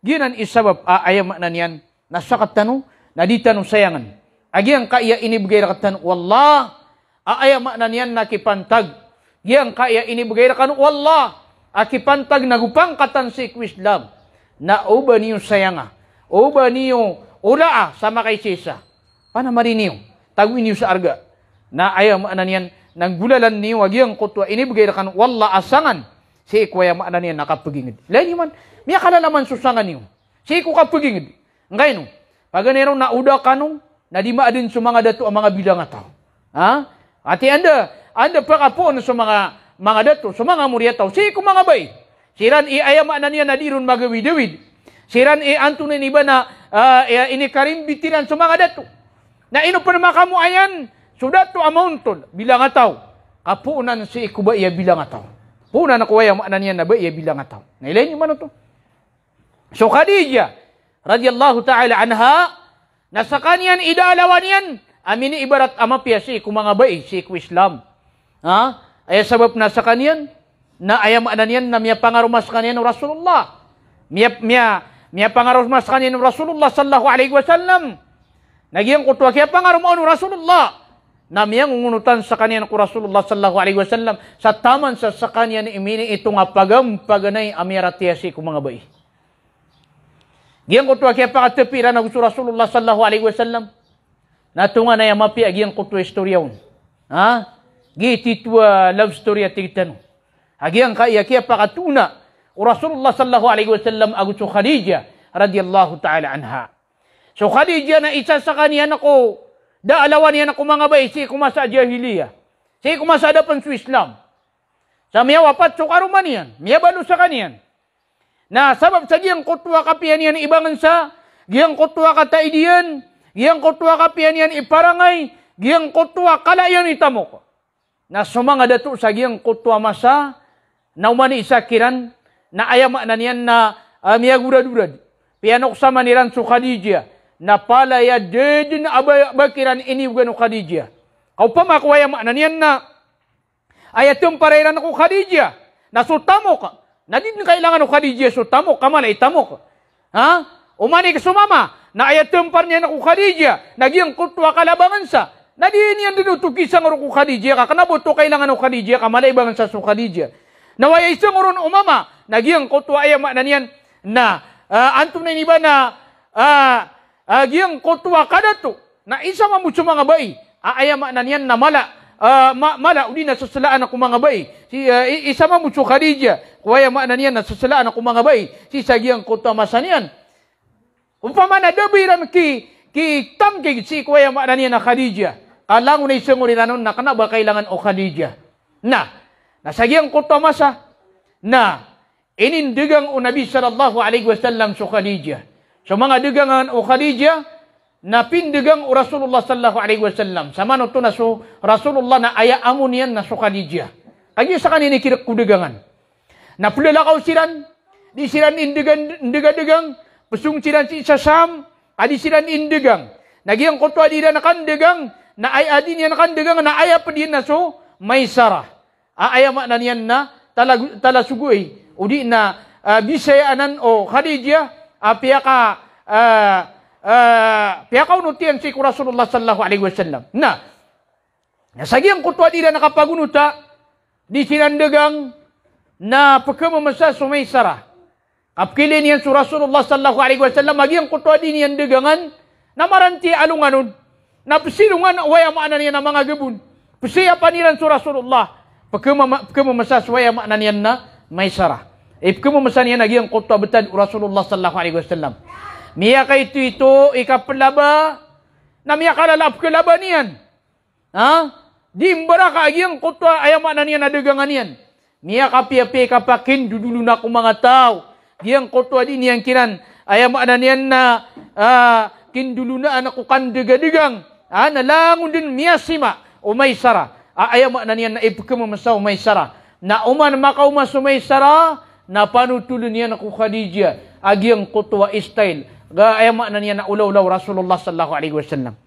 Speaker 1: Ginan isabab ayam maknan yan na sakat tanu na di tanu sayangan. Agyang kaya inibigay rakatan wallah ayam maknan yan na kipantag. Giyang kaya inibigay rakatan wallah akipantag nagupang katan si Islam na uba niyo sayanga. Uba niyo ulaa sama kay sisa. Panamari niyo. Tagwin niyo sa arga. Na ayaw maanan yan, nang gulalan niyo, agyang kutwa, inibigay na kan, wala asangan, si ikwaya maanan yan, nakapagingid. Lain man, miya kalalaman susangan niyo, si iku kapagingid. Ngay no, paganero na uda kanong, na di maadin sa mga dato ang mga bilang ataw. Ati anda pakapon sa mga dato, sa mga muryataw, si iku mga bay. Siran ayaw maanan yan, na di ron magawid-awid. Siran antunin iba na, inikarimbitin sa mga dato. Na ino pa naman kamo ayan, sudah to amountod, bilang ataw. Kapuunan si ikuba iya bilang ataw. Puunan ako ay maanan niya na ba iya bilang ataw. Nailan yung man ito. So Khadijah, radiyallahu ta'ala anha, nasa kanyan idalawan yan, amini ibarat amapya si iku mga bae, si iku Islam. Ay sabab nasa kanyan, na ayam maanan yan na miya pangarumas kanyan ng Rasulullah. Miya pangarumas kanyan ng Rasulullah sallallahu alaihi wasallam. Nagyang kutwa kaya pangarumaon ng Rasulullah. Na miyang ungunutan sa kanya ng Rasulullah sallallahu alaihi wasallam sa taman sa kanya ni imini ito nga pagaganay amiratiyasi ko mga bai. Giyang kutwa kaya pakatapira na gusto Rasulullah sallallahu alaihi wasallam na tunga na yung mapi agiyang kutwa istoryaon. Gititwa love story at tigitano. Agiyang kaya pakatuna o Rasulullah sallallahu alaihi wasallam agusto Khadijah radiyallahu ta'ala anha. So Khadijah na isa sa kanya nako daalawan niya na mga bay, si kumasa jahiliya. Si kumasa dapan sa Islam. Sa miya wapat, so karuman yan. Miya balo sa kanyan. Na sabab sa giyang kutwa kapiyan yan ibangan sa, giyang kutwa kataidiyan, giyang kutwa kapiyan yan iparangay, giyang kutwa kalayan itamok. Na sumanga dato sa giyang kutwa masa, na umani isakiran, na ayama na niyan na miya gurad-urad. Piyanok sa maniran so Khadijah. Na palaya dedin abakiran ini gano Khadijah. Kau pa makuwaya maanan yan na ayatum parairan ako Khadijah. Na sutamo ka. Na din kailangan ako Khadijah sutamo ka malay tamo ka. Umani ka sumama. Na ayatum par niyan ako Khadijah. Nagyang kutwa kalabangan sa. Na din yan dinutukisang ako Khadijah ka. Kanabuto kailangan ako Khadijah ka malay bangan sa so Khadijah. Nawaya isang uron umama. Nagyang kutwa ay maknanian na antum na iniba na giyang kutwa kada to na isa mamucho mga bai. Ay maknanian na mala udi na sasalaan ako mga bai. Isa mamucho Khadijah. Kuya maknanian na sasalaan ako mga bai. Si sagiyang kutwa masanian. Umpama na dabiran ki tangkig si kuya maknanian na Khadijah. Alang na isang urinanon na kanaba kailangan o Khadijah. Nasagiyang kutwa masa na inindigang o Nabi sallallahu alaihi wasallam so Khadijah. So mga digangan o Khadijah na pindigang o Rasulullah sallallahu alaihi wasallam. Sama no to na so Rasulullah na aya amon yan na so Khadijah. Kaya sa kanini kirak kudigangan. Na pulalakaw silan, di silan indigang, pusung silan si Sam, adi silan indigang. Nagyang kutwa di na nakandigang, na ay adin yan nakandigang, na aya pa din na so Maisarah. Aya maknanian na talasugoy. Udi na bisayaanan o Khadijah, piyaka unutian si Rasulullah sallallahu alaihi wasallam. Nasagiyang kutwa di na nakapagunuta, di sinandagang na pagkamamasa Maisarah. Kapkilin yan si Rasulullah sallallahu alaihi wasallam, magiyang kutwa di niyan dagangan, na maranti alunganon, na pasilungan waya maanan niya na mga gabun. Pasiya pa nilan si Rasulullah, pagkamamasa waya maanan niyan na Maisarah. Pagkamamasa niya nagyang kutwa betad Rasulullah sallallahu alaihi wasallam. Miya ka ito, ikapalaba, na miya kalalap kalaba niyan. Di mbara ka agyang kutwa ayama na niya nadagangan niyan. Miya ka piyapi kapakin dudulu na kung mga tao. Giyang kutwa din niyan kinan ayama na niyan na kindulu na anak ko kandiga-digang. Nalangon din miya sima o Maisarah. Ayama na niyan na ipagkamamasa o Maisarah. Na uman makaumas o Maisarah, na panutulun niya na ko Khadijah. Agyang kutwa style. Ayama na niya na ulaw-ulaw Rasulullah sallallahu alaihi wasallam.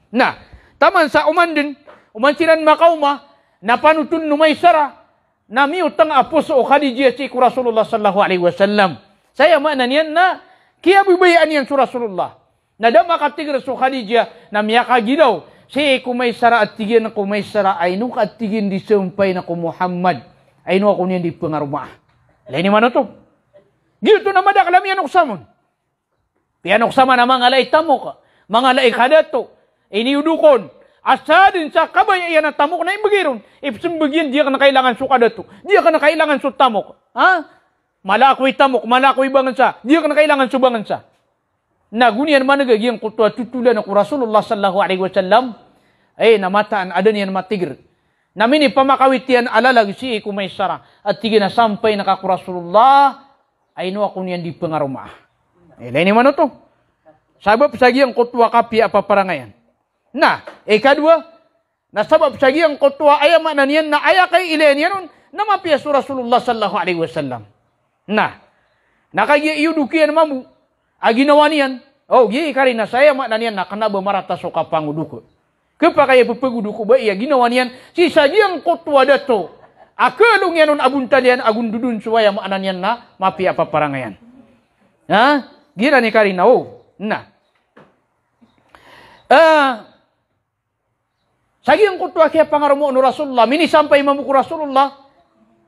Speaker 1: Taman sa uman din, uman silan makauma, na panutun no Maisarah, na miutang apos o Khadijah si Rasulullah sallallahu alaihi wasallam. Saya makna niyan na, kaya bibayaan niyan si Rasulullah. Na dama katigir so Khadijah, na miyaka gilaw, si Maisarah at tigin na Maisarah, ay nung katigin di sumpay na Muhammad, ay nung ako niyan di pengarumah. Lain ni mana to? Gito na madakalam yan uksamon. Pianok sama na mga lay tamok, mga lay kadato, iniudukon, asadin sa kabay ayan ang tamok na ibagiron. Ipsimbagyan, diya ka na kailangan su kadato, diya ka na kailangan su tamok. Malakoy tamok, malakoy bangansa, diya ka na kailangan su bangansa. Nagunian managagiyang kutwa tutulan ako Rasulullah sallallahu alaihi wasallam, ay namataan, adan yan matigir. Namin ipamakawit yan alalag si Maisarah, at tigin na sampay na kako Rasulullah, ay no ako niyan di pengarumah. Lain ni mana to? Sabab sagiyang kutwa kapi apa parangayan. Kedua, na sabab sagiyang kutwa aya makna niyan na aya kay ilen yan na mapias Rasulullah sallallahu alaihi wasallam. Nakagi yudukian mamu aginawa niyan. Gi karina saya makna niyan na kanaba marata so kapanguduko. Kepakaya pepeguduko ba iya ginawa niyan si sagiyang kutwa dato. Akalung yan abun talian agun dudun suwaya makna niyan na mapi apa parangayan. Gira ni karina sagiyang kutwa kaya pangarumo no Rasulullah mini sampai mamuku Rasulullah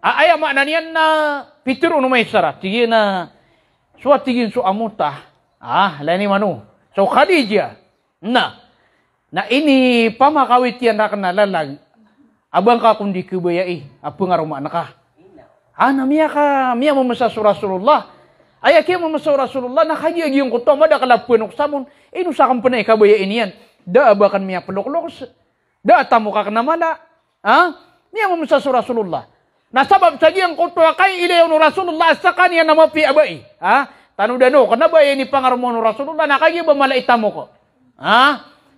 Speaker 1: aya makna niyan na pitir no Maisarah tigin na suat tigin su amutah lain manu so Khadijah na ini pamakawit yan na kanalalag abang ka kundi kubayai apang aruma naka miya mamasa su Rasulullah aya kaya mamasa Rasulullah nakagi yung kutwa mada kalapun uksamon inusakan panay kabayai niyan da abakan miya pelok-lok da tamu ka kanamala miya mamasa su Rasulullah na sabab sagiyang kutwa kay ilaw no Rasulullah sa kanya na mapi abai tanudano kanaba ni pangarmo no Rasulullah nakagi ba malaita mo ko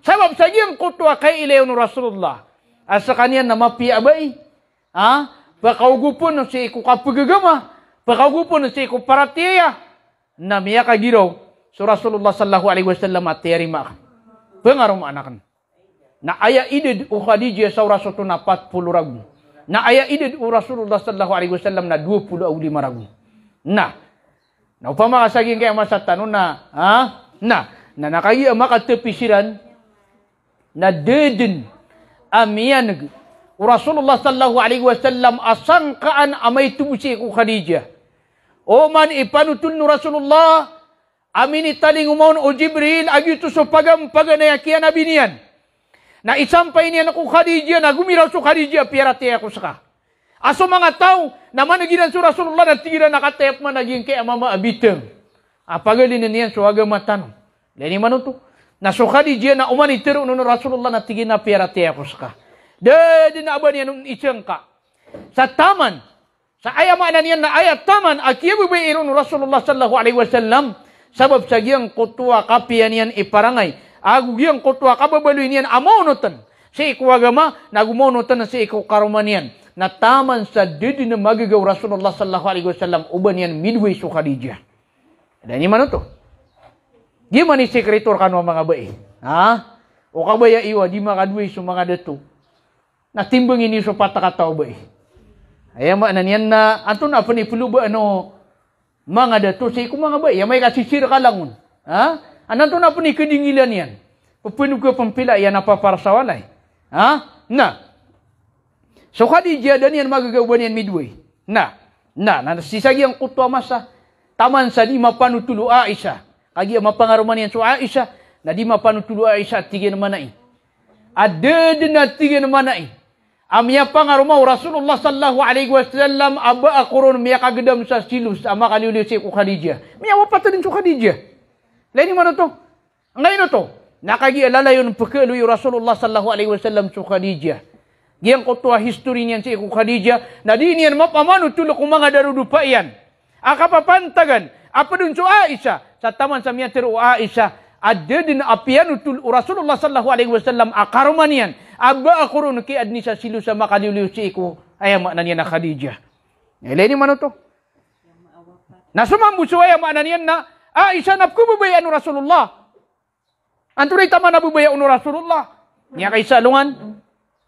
Speaker 1: sabab sagiyang kutwa kay ilaw no Rasulullah asa kanya na mapi abai pakaugupon si iku kapagagama pakaugupon si iku paratiya na miya kagiraw so Rasulullah sallallahu alaihi wasallam at terima pengarum anakan na aya idid u Khadijah sa Rasulullah na 40 ragu na aya idid u Rasulullah sallallahu alaihi wasallam na 25 ragu na upama kasaging kaya masatan na nakagi makatepisiran na dedin amiyan Rasulullah sallallahu alaihi wasallam asangkaan amay tumusi ku Khadijah O man ipanutul no Rasulullah, amin italing umon o Jibril, agito so pagampaganaya kaya nabi niyan. Na isampay niyan ako Khadijah, na gumiraw so Khadijah, pirati ako saka. Aso mga tao, naman naginan so Rasulullah, na tigiran nakatayap man, naging kaya mama abiteng. Apagalin niyan so agamatan. Lani man ito. Na so Khadijah na umanitiro no Rasulullah, na tigin na pirati ako saka. Dede na aba niyan isang ka. Sa taman, sa ayaman na niyan na ayat taman, akiya bubayiro no Rasulullah sallallahu alaihi wasallam, sabab sa giyang kutwa kapiyan niyan iparangay. Agu giyang kutwa kababaloy niyan amonotan. Si ikuwagama, nagumonotan na si ikukaruman niyan. Na taman sa didi na magagaw Rasulullah sallallahu alaihi wasallam, uban niyan midway so Khadijah. Dan ni mana to? Gimana ni sekretor kanwa mga bae? Ha? O kabaya iwa, di makadway so mga dato. Natimbang ini so patakataw bae. Ayama na niyan na, ato na panipulu ba mga dato, sa iku mga bae, may kasisir ka langon. Ha? Anan to na po ni kedingilan yan. Pupuno ko pampila yan napaparsawalay. Ha? Na. So Khadijah dan yan magagawa yan midway. Na sisagi ang kutwa masa. Taman sa di mapanutulu Aisyah. Kagi mapangaruman yan so Aisyah. Na di mapanutulu Aisyah tigin manai. Ada na tigin manai. Amya pangarumaw Rasulullah sallallahu alaihi wasallam aba akurun miya kagedam sa silus ama kaliuli si Khadijah. Miya wapatan din so Khadijah. Lain mana to? Ngayon to, nakagi alalayon pagkaluy Rasulullah sallallahu alaihi wasallam sa Khadijah. Giyang kutwa history niyan si Khadijah, na di niyan mapamano tulok kung mga darudupa yan. Akapapantagan, apa dun sa Aisyah, sa taman sa miya tiro Aisyah, ada din apian utul Rasulullah sallallahu alaihi wasallam akaruman yan. Aba akurun ki adni sa silu sa makaliuliw si ayama na niyan na Khadijah. Lain mana to? Nasumambu suwaya mana niyan na Aisyah napkububayaan no Rasulullah. Anturay tama nabubayaan no Rasulullah. Niya kay salungan.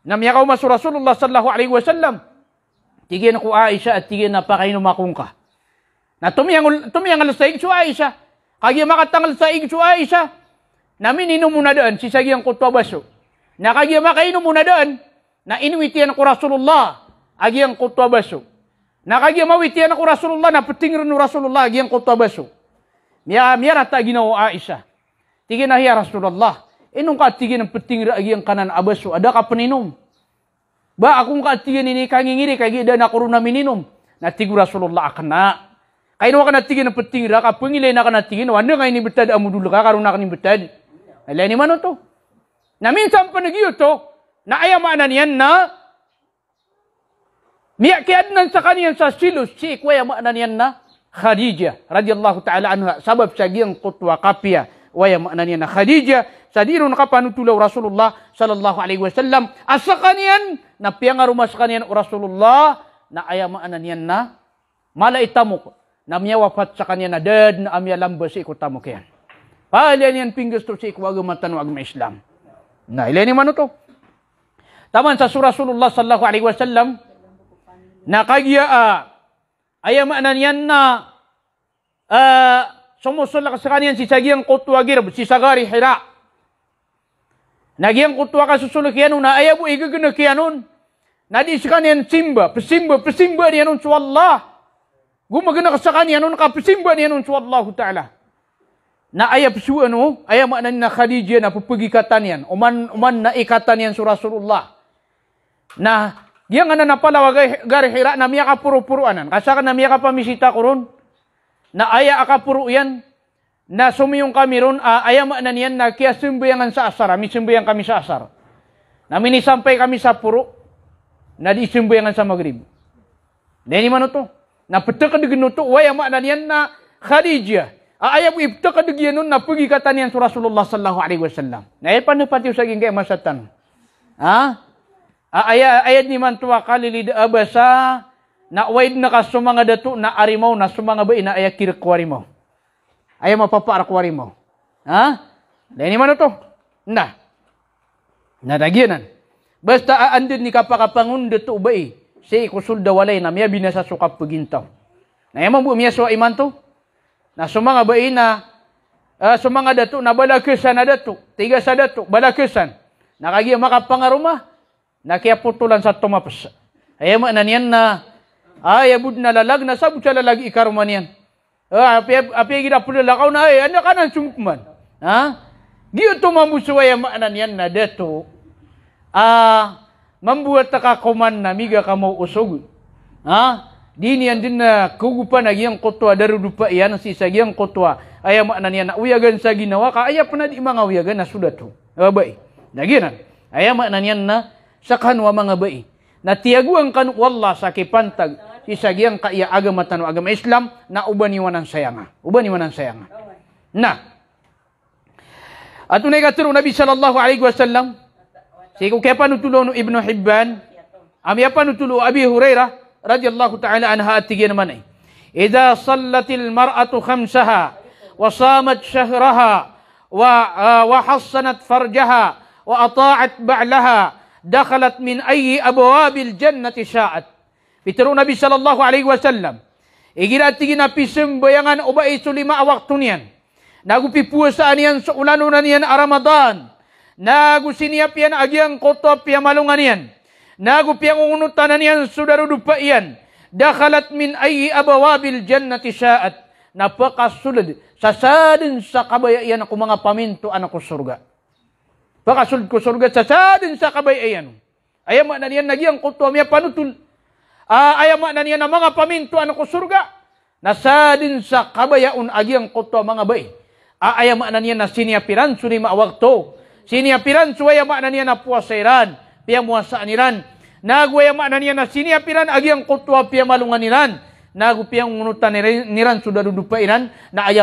Speaker 1: Namiyakaw masu Rasulullah sallallahu alaihi wasallam. Tigyan ako Aisyah at tigyan na pakainumakong ka. Na tumiyang alasaig so Aisyah. Kagi makatangal saig so Aisyah. Namin inom muna daan, sisagyang kutwa baso. Na kagi makainom muna daan, na inuwitian ako Rasulullah, agyang kutwa baso. Na kagi mawitian ako Rasulullah, na patingin no Rasulullah, agyang kutwa baso. Miya rata ginawa Aisyah. Tigin na hiya Rasulullah. Inong ka tigin ng peting agi ang kanan abaso. Ada ka paninom. Ba akong ka tigin ini kangingiri kagi da na kuruna mininom. Natigu Rasulullah akan na. Kaino ka natigin ng peting ra ka pengilay na ka natigin. Wanda nga ini betad amu dulu ka karuna ka ni betad. Alay ni mano to. Na minsan pa nagiyo to. Na ayamanan yan na miya kiadnan sa kaniyan sa silus. Si ikwayamanan yan na Khadijah radhiyallahu ta'ala anha, sabab sa giyang kutwa kapya waya makna niya na Khadijah sa dirun kapanutulaw Rasulullah sallallahu alaihi wasallam asa kaniyan na piyangaruma sa kaniyan Rasulullah na aya makna niyan na mala itamok na miya wafat sa kaniyan na dad na amya lambas si ikutamok yan. Palian yan pinggas to si ikwagumatan wag Islam. Na ilani man to. Taman sa surah Rasulullah sallallahu alaihi wasallam na kagya aya makna niyan na sumusulak sa kaniyan si sagyang kutwa girab, si sagari Hira. Nagyang kutwa ka susulak yan na aya bu igaganak yan na di sa kaniyan pesimba yan sa Allah. Gumaganak sa kaniyan ka pesimba yan sa Allah Ta'ala. Na aya pesu aya makna na Khadijah na pupagikatan yan, uman na ikatan yan sa Rasulullah. Na yang ana napalawag gari Hira na miya ka puro-puruanan. Kasaka na miya ka pamisita ko ron. Na aya ka puro yan. Na sumiyong kami ron. Aya makna niyan na kaya simbayangan sa asar. Simbayang kami sa asar. Na minisampay kami sa puro. Na di simbayangan sa Maghrib. Dahil man ito. Na patakadigin ito. Aya makna niyan na Khadijah. Aya po ipatakadigin nun na pagikatan yan sa Rasulullah sallallahu alaihi wasallam. Na panapatiw sa gingkay masatan. Ha? Ayat ni man tuwa kalilid abasa na waid na ka sumanga datu na arimaw na sumanga ba ina aya kirkwari mo. Aya mapaparakwari mo. Ha? Dahil ni man ito. Na. Nadagyanan. Basta aandin ni kapakapangun datu ba si ikusulda walay na miya binasa sukap pagintaw. Na yaman bu miya so iman to. Na sumanga ba ina sumanga datu na balakesan na datu. Tiga sa datu balakesan. Nakagya makapangaruma. Na kaya putulan sa tumapas. Ay makna niyan na Ay abud na lalag na sabud sa lalag ikarman yan. Api gida pula lakaw na ay anda kanan sungkuman. Ha? Giyo to mamusuwaya maanan yan na deto. Membuat taka koman na miga kamo usog. Ha? Dini yan din na kugupan na giyang kotwa darudupa yan si sa giyang kotwa. Aya maanan yan na uyagan sa ginawa ka aya pa na di mga uyagan na sudah to. Baik. Naginan. Aya maanan yan na sa kanwa mga bai. Na tiaguan kan wallah sa kipantag si sa giyang kaya agama tanu agama Islam na ubaniwan ng sayanga. Ubaniwan ng sayanga. Na. At unay katuro Nabi sallallahu alaihi wasallam. Siku kaya panutulo no Ibnu Hibban. Ami panutulo Abi Hurairah radhiyallahu ta'ala anha atigyan naman ay. Idza sallatil mar'atu khamsaha wa samat shahraha wa hassanat farjaha wa ata'at ba'laha dakhalat min ayyi abwabil jannati sya'at. Pitero Nabi sallallahu alaihi wasallam. Igira tigin api sembayangan ubai su 5 waktu niyan. Nagu pipuasaan yan sa ulanunan yan Ramadan. Nagu siniap yan agyang kotop yang malungan yan. Nagu piang unutanan yan sudarudupa yan. Dakhalat min ayyi abawabil jannati sya'at. Napakasulad. Sasadin sa kabayan ako mga paminto anak ko surga. Pakasulad ko surga sasadin sa kabayan. Ayama na niyan nagyang kotop yan panutul. Ayama na niyan na mga paminto anak ko surga. Nasadin sa kabayaun agyang kotop mga bay. Ayama na niyan na siniapiran su 5 waktu. Siniapiran su ayama na niyan na puasairan. Pia muasaan Nagwayama na niya na siniapiran agyang kutwa pia malunganiran. Nagu piyang unutan niran sudah dudupairan na aya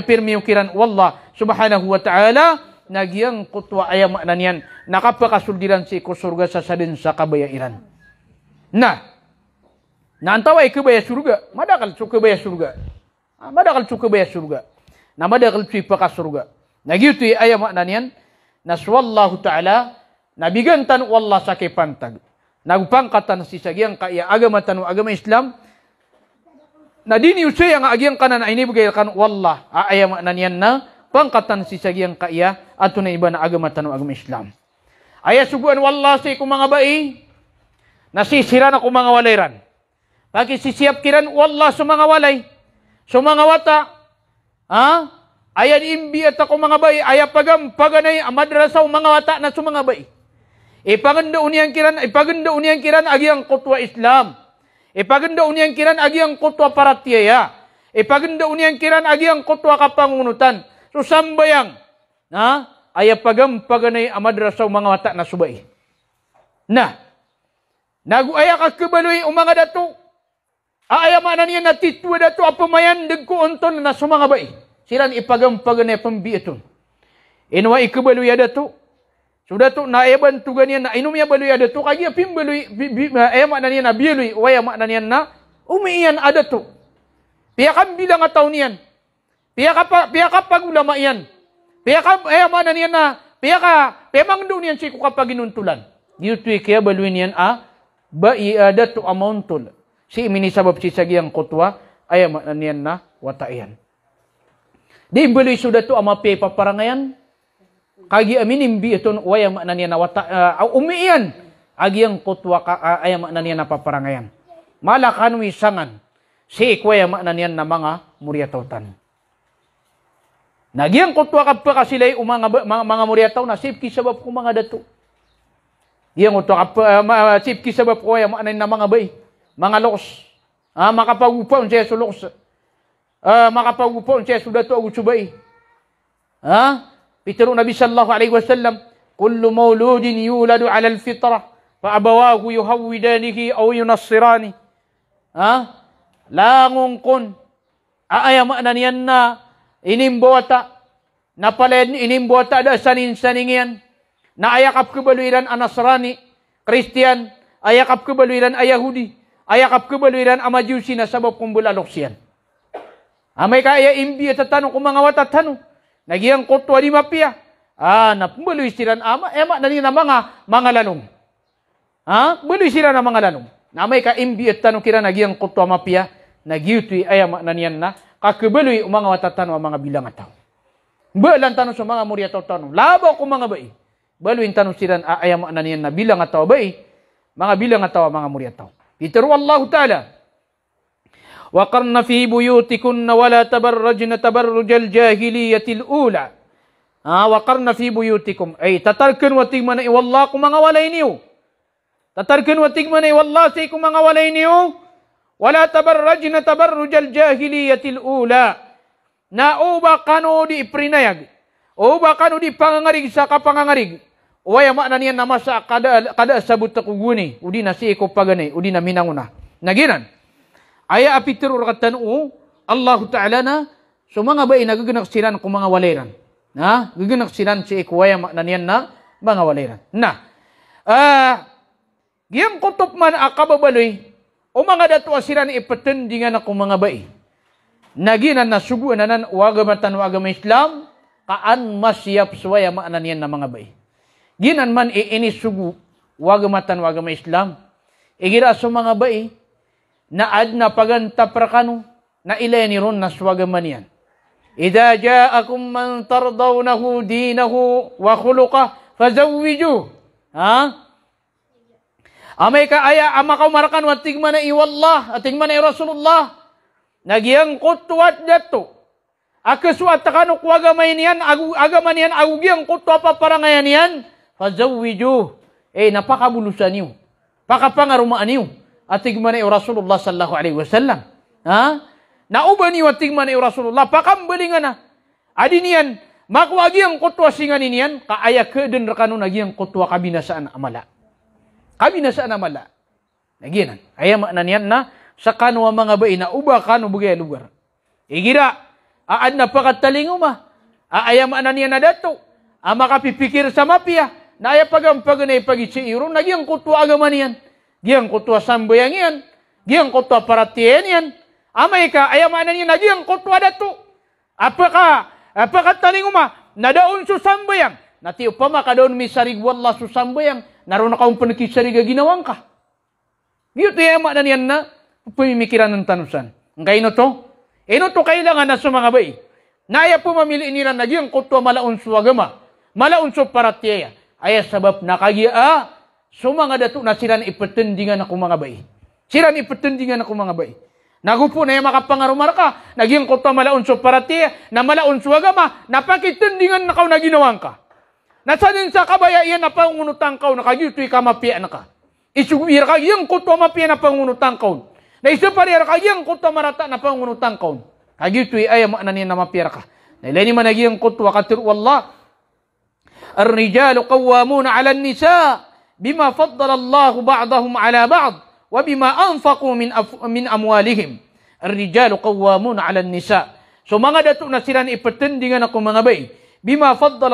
Speaker 1: pirmiukiran wallah subhanahu wa ta'ala nagyang kutwa ayama na niyan nakapakasuldiran si kusurga sa sadin sa kabayairan. Naantaway kebaya surga, madakal su kebaya surga. Madakal su kebaya surga. Na madakal su pakasurga. Nagyutu ayama na niyan naswallahu ta'ala nabigantan wallah sa kipantag. Nagpangkatan si sagyang kaya agama tanu agama Islam. Na dini usay ang agyang kanan ay nibigay kan wallah. Ayam na niyan na pangkatan si sagyang kaya ato na iba na agama tanu agama Islam. Aya subuan wallah sa iku mga bai. Nasisira na ko mga walayran. Pagi sisiap kiran wallah sa mga walay. Sa mga wata. Aya imbi at ako mga bai. Aya paganay madrasa mga wata na sa mga bai. Ipaganda uniang kiran agyang kutwa Islam. Ipaganda uniang kiran agyang kutwa paratiyaya. Ipaganda uniang kiran agyang kutwa kapangunutan. So sambayang aya paganay madrasa mga wata na subay. Naguaya ka kebaloy mga dato. Aya mana niya natitwa dato apamayan dagko onton na sumanga bay. Silan paganay pambiiton. Inwa ikebaloy dato. Sudah tu na eban tuganian na inum ya baluy ada tu kagi pim baluy ema na niyan na biluy waya mak na niyan na umiyan ada tu. Pia kam bilang ataw niyan. Pia ka pagulama iyan. Pia ka ema na niyan na pia mang do niyan si ko kapag ginuntulan. Dito kaya baluy niyan ba ada tu amontol. Si imini sabab si sagyang kutwa ay mak na niyan na wataian. Di baluy sudah tu ama pe paparangayan. Kagi aminimbi ito waya makna niya na umiiyan agyang kutwa aya makna niya na paparangayan. Malakan wisangan si waya makna niya na mga muryatautan. Nagyang kutwa kapag kasilay mga muryataw na sipki sabab ko mga dato. Yang kutwa kapag sipki sabab ko waya makna na mga bay, mga los. Makapagupon siya sa los. Makapagupon siya sudah to agusubay. Pitero Nabi sallallahu alaihi wasallam, kullu mauludin yuladu ala al-fitrah, fa abawahu yuhawwidanihi aw yunassirani. Langon kon aayama na niyan na inimbota napalayan inimbota da sanin-saningian na ayakap kebaluiran anasrani, Kristian, ayakap kebaluiran Yahudi, ayakap kebaluiran Majusi na sabab kumbulalok siyan. Amay kaya imbi at tanong kung mga watatano. Nagyang kutwa di mapia. Napumbaloy sila ama. Ema na niya na mga lanong. Baloy sila na mga lanong. Na may ka-imbi at tanong kira nagyang kutwa mapia. Nagyutoy ay ama na niyan na. Kakabaloy mga watatano ang mga bilang ataw. Balan tanong sa mga muryataw tanong. Labaw ko mga bai. Baloy tanong sila ay ama na niyan na bilang ataw bai. Mga bilang ataw ang mga muryataw. Diteru Allah Ta'ala. وَقَرْنَ فِي بُيُوتِكُنَّ وَلَا تَبَرَّجْنَ تَبَرُّجَ الْجَاهِلِيَّةِ الْأُولَى. وَقَرْنَ فِي بُيُوتِكُمْ. Ay, tatarkan watig man iwallah kung mga walay niyo. Tatarkan watig man iwallah say kung mga walay niyo. وَلَا تَبَرَّجْنَ تَبَرُّجَ الْجَاهِلِيَّةِ الْأُولَى. Na uba kano di iprinayag. Uba kano di pangangarig sa kapangangarig. Uwaya makna niyan na masa kada sabot ako guni. Udi na si iko pagani. Udi na minanguna. Naginan. Aya apitir urakatan Allah Ta'ala na so mga bayi nagaganak silan kung mga waliran. Na, gaganak silan si iko waya makna niyan na mga waliran. Na, giyang kutop man akababaloy o mga dato asiran ipatendingan ako mga bayi. Naginan na suguan na nan wagamatan wagama Islam kaan masyap suwaya makna niyan na mga bayi. Ginan man iinisugu wagamatan wagama Islam. Igira sa mga bayi na adna paganta prakano na ilani ron na swagaman yan. Idha ja'akum man tardawnahu dinahu wa khuluqah fazawwiju. Amay ka aya amakaw marakan wa tigman na iwallah at tigman na Rasulullah. Nagyang kutwat dato. Akaswat takano kwagamayin yan, agaman yan, agugyang kutwa pa parangayan yan. Fazawwiju. Napakabulusan niyo. Pakapangarumaan niyo. At tigman na Rasulullah sallallahu alaihi wasallam. Nauba niyo at tigman na Rasulullah. Pakambalingan na. Adi niyan, makwagi ang kutwa singan niyan, kaaya kedin rekano nagyang kutwa kabinasaan amala. Kabinasaan amala. Nagyanan. Aya makna niyan na, sa kanwa mga bayi na uba kano bagay lugar. Igira, aad na pakatalingum aya makna niyan na dato. Makapipikir sa mapya, na aya pagampaganay pagitsiro, nagyang kutwa agaman niyan. Giyang kutwa sambayang yan. Giyang kutwa paratiyan yan. Amay ka, ayamanan niya na giyang kutwa dato. Apaka talinguma, nadaon su sambayang. Nati upama ka daon misarig wallah su sambayang. Naroon na kaong panakisariga ginawang ka. Giyot ayamanan yan na pumimikiran ng tanusan. Ang kayo to? Ino to kailangan na sa mga bayi. Na aya pumamili nila na giyang kutwa malaon su agama. Malaon su paratiya. Aya sabab nakagia so mga dato na sila ipatendingan ako mga bayi. Sila ipatendingan ako mga bayi. Nagupo na yung makapangarumar ka. Naging kutwa malaon so parati. Na malaon so agama. Napakitendingan na kao na ginawang ka. Nasanin sa kabaya iyan na pangunutang kao. Nakagito'y ka mapian ka. Isugwir ka yung kutwa mapian na pangunutang kao. Na isupariar ka yung kutwa marata na pangunutang kao. Kagito'y ay maananin na mapiar ka. Nailani man naging kutwa katir wallah. Ar-rijalu qawwamuna 'ala an-nisa. بما فضل الله بعضهم على بعض وبما أنفقوا من أموالهم الرجال قوامون على النساء. So mga dato na sila ipatendingan ako mga bay. بما فضل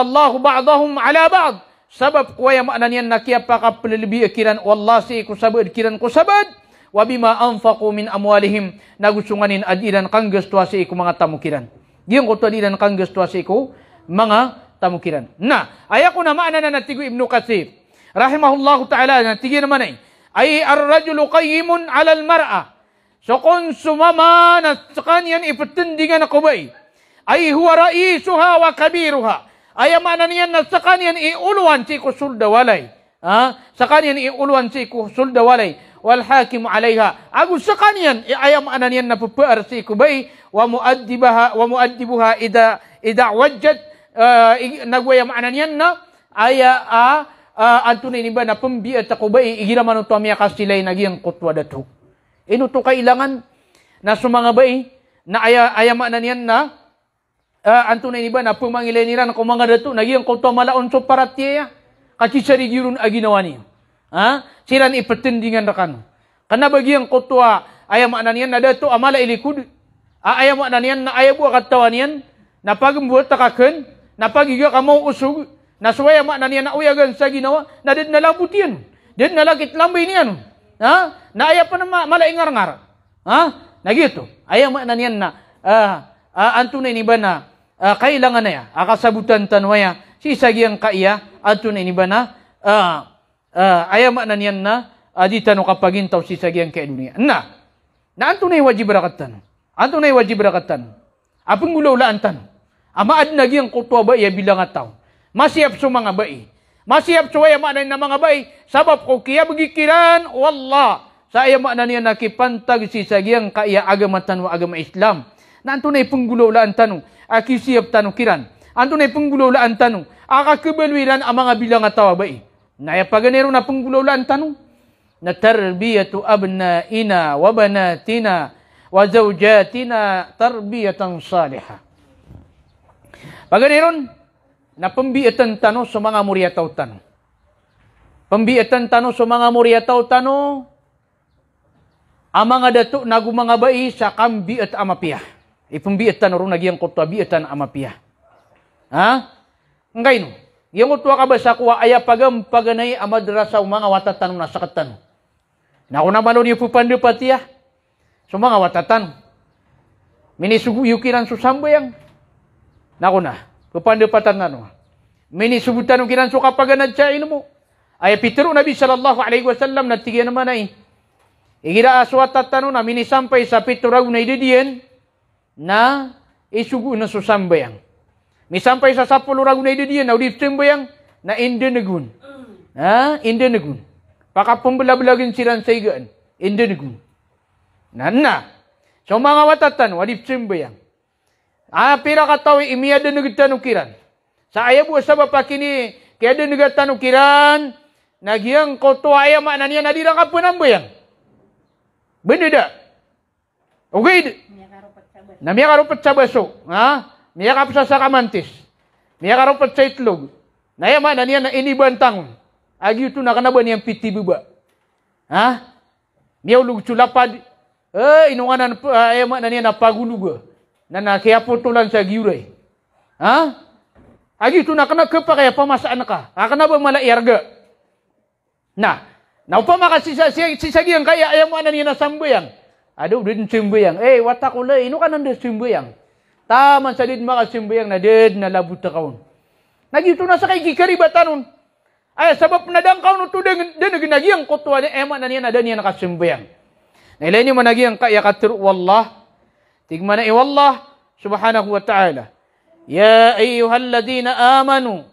Speaker 1: الله بعضهم على بعض. Sabab kuya makna niyan nakiya pakapalilibi akiran wallah si ko sabad kiran ko sabad. وبما أنفقوا من أموالهم nagusunganin adiran kang gastuwa si ko mga tamukiran. Giyang ko adiran kang gastuwa si ko mga tamukiran. Na, ayako na maana na natigo Ibnu Katsir. Rahimahullahu ta'ala, natigi naman ay ar-rajulu qayyimun 'ala al-mar'a. So kung sumama na sa kanyan ipatendingan ako ba ay huwa raisuha wa kabiruha. Ay maana niyan na sa kanyan iuluan si ko suldawalay. Sa kanyan iuluan si ko suldawalay. Wal hakimu 'alayha. Agus sa kanyan ay maana niyan na pupuar si ko ba wa muaddibuha ida wajjat nagwaya maanan yan na aya antunay ni ba na pambiat ako ba igira man to miya kasilay nagiyang kutwa dato. Ino to kailangan na sa mga bayi na aya maanan yan na antunay ni ba na pumangilay nila ko mga dato nagiyang kutwa malaon so paratiya kasi sarigirun aginawa niya. Sila ni ipatendingan rakan. Kana bagiyang kutwa aya maanan yan na dato amala ilikod. Aya maanan yan na aya buwa katawan yan na pagbuhat takaken na pagiga ka mo usog, na suwaya na niya na uyagan sa ginawa, na din nalabot yan. Din nalakit lambay niyan. Na aya pa na malaingar-ngar. Nagito. Aya na niyan na, antunay ni ba na, kailangan na ya, akasabutan tanwaya, sisagiyang kaiya, antunay ni ba na, aya na niyan na, di tanong kapagintaw sisagiyang kaya dunia. Na antunay wajib rakatan. Antunay wajib rakatan. Apang gulaulaan tanong. Amaad nagyang kutwa ba iya bilang ataw. Masiyap sa mga bai. Masihap suwaya makna na mga bay. Sabab ko kaya begikiran, wallah. Saya makna niya nakipantag si sagyang kaya agama tanong agama Islam. Na anto na ipanggulolaan tanong. Aki siap tanong kiran. Anto na ipanggulolaan tanong. Aka kebalwiran ang mga bilang atawa bay. Naya paganero na panggulolaan tanong. Na tarbiyatu abnaina wa banatina wa zawjatina tarbiyatan salihah. Paganiron, na pembiatan tanong sa mga muryataw tanong. Pembiatan tanong sa mga muryataw tanong, ang mga dato nagumanga bai sa kambiat amapiyah. Ipembiatan ro nagyang kutwa biatan amapiyah. Ha? Ngay no. Yung kutwa ka ba sa kuwa aya pagam paganay amadrasa mga watatan na sakatan. Na ko naman niyo pupande patiyah. So mga watatan. Minisugu yukiran susambayang. Nako na. Pupande patan na no. Minisugutan ng kiran suka paganad sa ilmu. Ay pitro Nabi sallallahu alaihi wasallam na tigyan naman ay. Igira aswatatan na minisampay sa piturag na ididiyan na isugu na susambayang. Misampay sa 10 ragu na ididiyan na udip sembayang na indenegun. Ha? Indenegun. Paka pembelabelagin siran sa igaan. Indenegun. Nana. So mga watatan, wadip sembayang. Pira katawi imiyada nagatan ukiran. Sa ayabu sa bapakini, kaya da nagatan ukiran, nagyang koto ayam na niya nadira ka penambayang. Bener dah? Okay. Na miya karupat sa baso. Ha? Miya kapsa sa kamantis. Miya karupat sa itlog. Nayama na niya na inibantang. Agi ito nakanaban niyang piti buba. Ha? Miya ulug sulapad. Inunganan ayama na niya na paguluga. Na nakiaputulan sa giuray. Ha? Agi ito nakanagkapa kaya pamasaan ka. Akana ba malairga? Naupama ka sisagiyang kaya ayam na niya na sambayang. Aduh, din simbayang. Watakulay, ino ka nanda simbayang. Taman sa din mga simbayang na din na labut na kaon. Nagito na sa kay gikaribatanon. Ay, sabab na dang kaon ito din naginagiyang kutuwa ni ema na niya na din niya nakasimbayang. Nailay niyo managiyang kaya katiru, wallah. Tigman na wallah, subhanahu wa ta'ala. Ya ayyuhalladina amanu.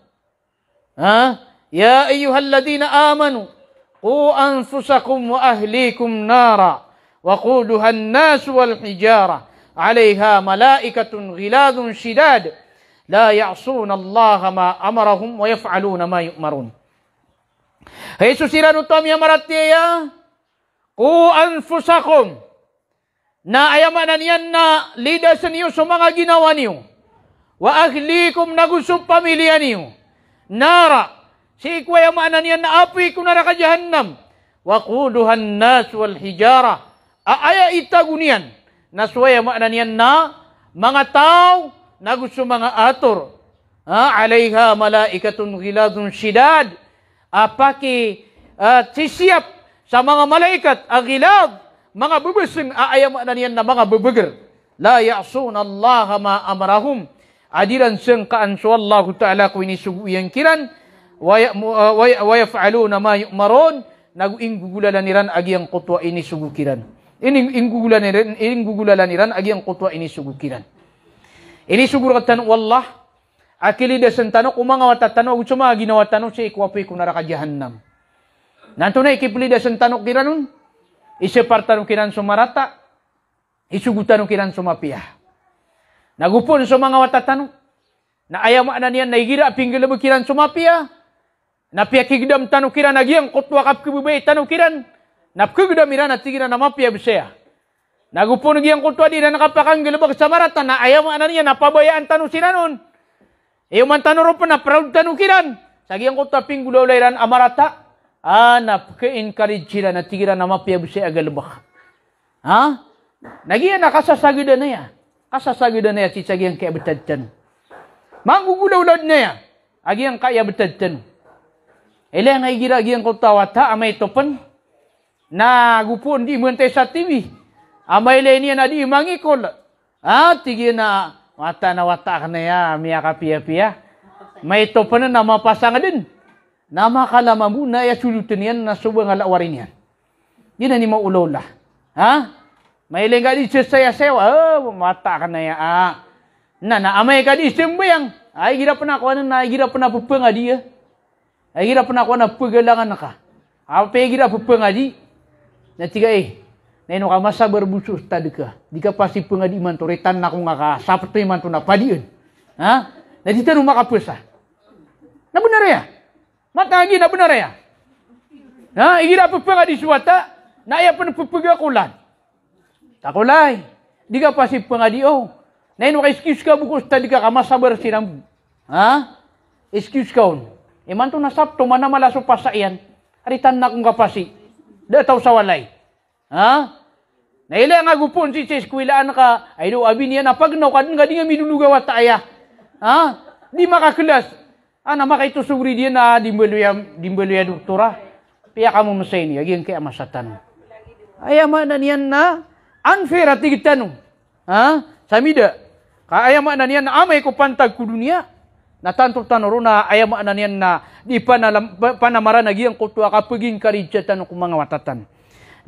Speaker 1: Ya ayyuhalladina amanu. Qu anfusakum wa ahlikum nara. وقودها الناس والحجارة عليها ملائكة غلاظ شداد لا يعصون الله ما أمرهم ويفعلون ما يؤمرون. Hei susiran utam yang maratiya, ku anfusakum, na ayamanan yan na lidasan niyo sa mga ginawa niyo, wa ahlikum nagusub pamilya niyo, nara, si ikwayamanan yan na api kung naraka jahannam, wa quduhan nas wal hijara, aya itagunian na suwaya makna niyan na mga tao na gusto mga ator. Alayha malaikatun ghiladun shidad. Apaki sisiap sa mga malaikat agilad, mga bubusing aya makna niyan na mga bubuger. La ya'sun Allah ma amarahum. Adiran sengkaan so Allah Ta'ala ko inisugu yang kiran wa yaf'aluna ma yu'marun. Naguinggugulalan niran agi ang kutwa inisugu kiran. Ini gugulaniran agi ang kutwa ini sugukiran. Ini sugur katan wallah akili desan tanok umanga watatano gusto mga ginawa tanok si ikwapi ko naraka jahannam. Nanto na ikipli desan tanok kiranun isepartanong kiran sumarata isugutanong kiran sumapiyah. Nagupon sa mga watatano na ayama na niyan naigira pinggil kiran sumapiyah. Napiakigdam tanok kiran agi ang kutwa kap kibubay tanok kiran. Napkagda miran at tigina na mapia bisaya. Nagupon giyang kutwa di na nakapakang gilabag sa maratan na ayaw na niya napabayaan tanong sinanon. Ayaw man tanong pa na proud tanong kiran. Sagiyang kutwa pinggulaw layran amarata. Napka-encourage sila na tigina na mapia bisaya galabak. Nagiyan na kasasagida na ya. Kasasagida na ya si sagiyang kaya betadtan. Manggugulaw-lad na ya. Agiyang kaya betadtan. Ilang ay gira agiyang kutwa wata amay topan. Na gupon di mentay sa TV. Amay niya na di mangikol. Tigi na wata ka na ya, miya ka piya-piya. May ito pa na mapasang din. Na makalama mo na ya sulutin yan na subang alawarin yan. Di na ni maulaw la. May nga di saya-sewa. Mata ka na ya. Na amay ka di simbayang. Ay gira pa na ako na gira pa na pupanga diya. Ay gira pernah ko na pagalangan ka. Apa gira pengaji? Na tiga neno ka masabar busu ustad ka. Dika pasti pengadi man to retan na ko nga ka sapto man to na padiun. Ha? Na dita no makapesa. Na benar ya? Mata lagi na benar ya? Ha, igira pengadi suwata na ya pen pepagakulan. Takulay. Dika pasti pengadi neno ka excuse ka buku ustad ka masabar siram. Ha? Excuse ka Iman to na sapto mana malaso pasayan. Aritan na kong kapasi. Dataw sa walay. Ha? Naila nga gupon si eskwilaan ka. Ay do abi niya na pagnaw ka nga di nga midulugaw at aya. Ha? Di makakelas. Ana makaitusugri dia na dimbeluya doktora. Piya kamu masay niya. Agyan kaya masatan. Ayama na niyan na unfair at tigitanong. Ha? Samida. Kaayama na niyan na amay ko pantag ku dunia. Natanto tanoro na ayama na niyan na di panamara nagi ang kutwa kapaging karijatan ko mga watatan.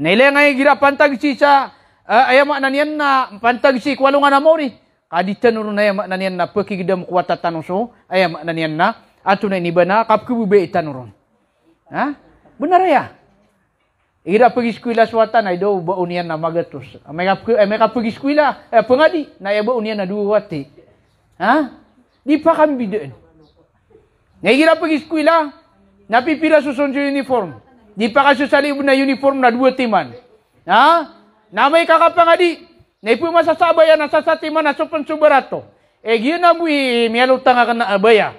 Speaker 1: Naila nga gira pantag si sa ayama na niyan na pantag si kwalo nga na mo ri. Kaditan ro na ayama na niyan na pakigidam ko watatan so ayama na niyan na ato na iniba na kapkubube itanuron. Ha? Benar ya? Ira pergi eskwela suatan ay do baon niyan na magatos. May kapag eskwela pengadi na ya baon niyan na dua wati. Ha? Di pa kami bidaan. Ngay gira pergi eskwela, napipira susun sa uniform. Di pa ka susalib na uniform na 2 timan. Ha? Na may kakapangadi, na ipo masasabayan na sasatiman na sopan subarato. Gina mo miyalutang ka na abaya.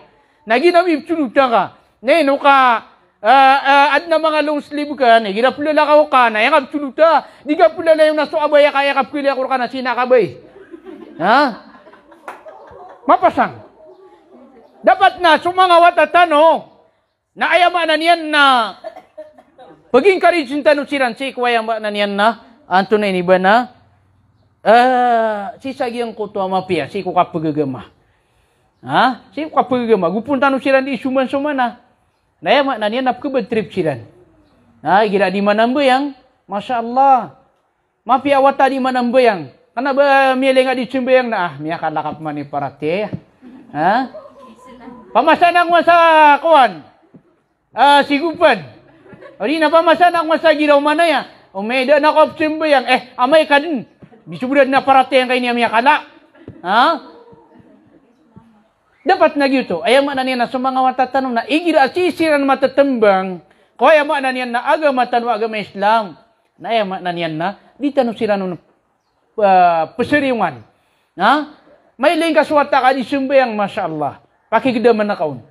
Speaker 1: Na gina mo ipsulutang ka. No ka, ad na mga long sleeve ka, gira pula lakaw ka, na yakap suluta. Di ka pula na yung naso abaya, kaya kapili ako ka na sinakabay. Ha? Mapasang. Dapat na sumanga watatano na ayama na niyan na paging karijintan no siran si kwayama na niyan na anto na iniba na si sagyang kutwa mapia si ko kapagagama. Ha? Si ko kapagagama gupunta no siran di suman-suman na ayama na niyan na pagkabad trip siran. Ha? Gira di manambayang Masya Allah mapia wata di manambayang kana ba miyalenga di cimbayang na miya kalakap man ni parate. Ha? Pamasanak mo sa kuwan. Sigupan. O di na pamasanak mo sa giraw manaya. O may da nakopsim ba yan? Amay ka din. Bisubudad na parating kay niya kala. Ha? Dapat na gito. Ayama na niya na sa mga matatanong na igira sisiran matatambang. Kaya ayama na niya na agama tanong agama Islam. Na ayama na niya na di tanong sila nung pasiriwan. Ha? May ling kaswata ka di sumbayang Masya Allah. Pakikidaman na kaon.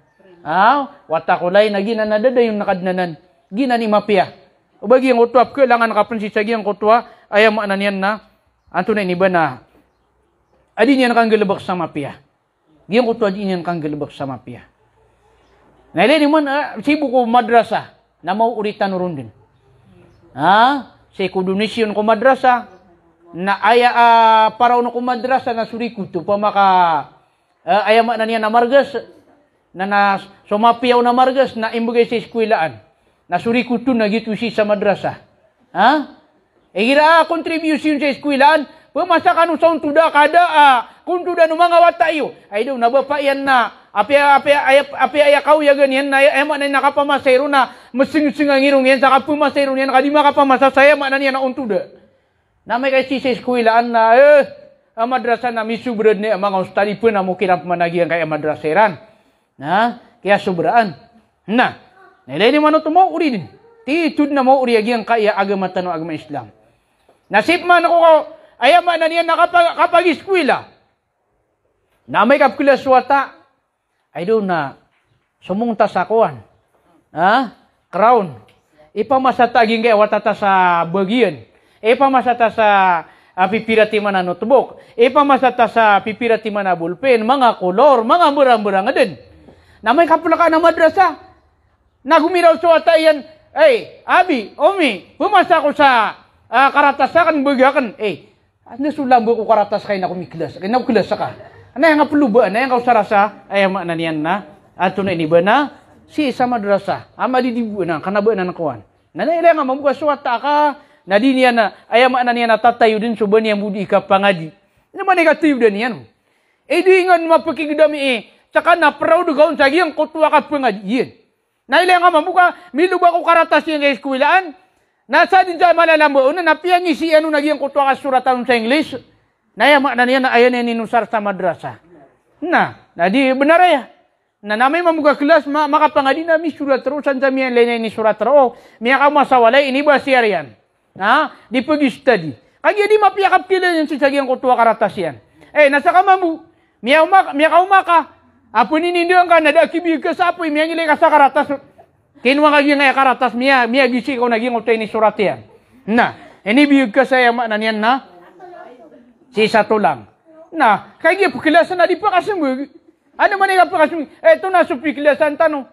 Speaker 1: Watakulay na gina na dada yung nakadnanan. Gina ni mapia. O bagi ang utwa, kailangan nakapansi sa giyang kutwa, ayam na niyan na, anto na iniba na, adi niyan kang galabak sa mapia. Giyang kutwa, adi niyan kang galabak sa mapia. Nailin naman, sibu ko madrasa, na mauuritan ron din. Sa kudonisyon ko madrasa, na paraw na ko madrasa, na surikuto, pamaka, ayama na niya na margas, na sumapiyaw na margas, na imbagay sa eskwelaan. Na surikuto na gitu si sa madrasa. Gira contribution sa eskwelaan, pamasa ka nung saun tuda kada, kung tuda nung mga watayo, ay daw nabapayan na, api ayakaw ya ganyan, na ayama na nakapamasero na, masing-sing ang irong yan, saka pumasero yan, kadi makapamasa, sayama na niya na untuda. Na may kasi sa eskwelaan na, ang madrasa na misubrad ni mga ustadi pun na mo kinap managihan kaya madraseran. Kaya sobraan. Nilay ni mano mo uri din. Titud na mo uri agihan kaya agama tanong agama Islam. Nasip man ako ayama na niya nakapag-eskwela. Na may kapkila suwata. Ay doon na sumunta sa kuwan. Crown. Ipamasataging kaya watata sa bagian. Ipamasata sa pipirati man na notebook. Ipamasata sa pipirati man na bulpen, mga kolor, mga murang-murang din. Na may kapula ka na madrasa. Nagumiraw suwata yan. Abi, Omi, pumasa ko sa karatasakan, bagakan. Nasulambo ko karatas kayo na kumiklas. Kaya nakuklas ka. Ano yung apulubaan? Ano yung kausarasa? Ay, na niyan na. Ato na iniba na. Si sa madrasa. Madidibu na. Kanaba na nakuhan. Nanailang nga mamuka suwata ka. Na di niya na, ayama na niya natatayo din so ba niya mudi ka pangadi. Naman negatiyo din yan. Di nga mapakigdami tsaka na proud gaon sa giyang kutwa ka pangadi. Yan. Nailang nga mabuka, miluba ko karatas yung eskwilaan. Nasa din dyan malalambo, na piyang isi ano naging kutwa ka suratan sa English. Nayamak na niya na ayan yan inusar sa madrasa. Na di benar ya. Na namay mamuga kelas makapangadi na mi surat terus san jamian lain ini surat terus. Miya ka masawalay ini ba siarian. Di pergi study. Kaya di mapiyakap kila yan sa sagyang kutwa karatas yan. Nasa ka mamu. Miya ka umaka. Apo ninindihan ka, nadakibig ka sa apoy, miya ngilay ka sa karatas. Kinuha ka yung karatas, miya gisi ko naging utay ni surat yan. Ini biyog ka sa yamak na niyan na, si sato lang. Kaya pakilasan na di pa kasamug. Ano man yung kasamug? Ito na sa pakilasan tanong.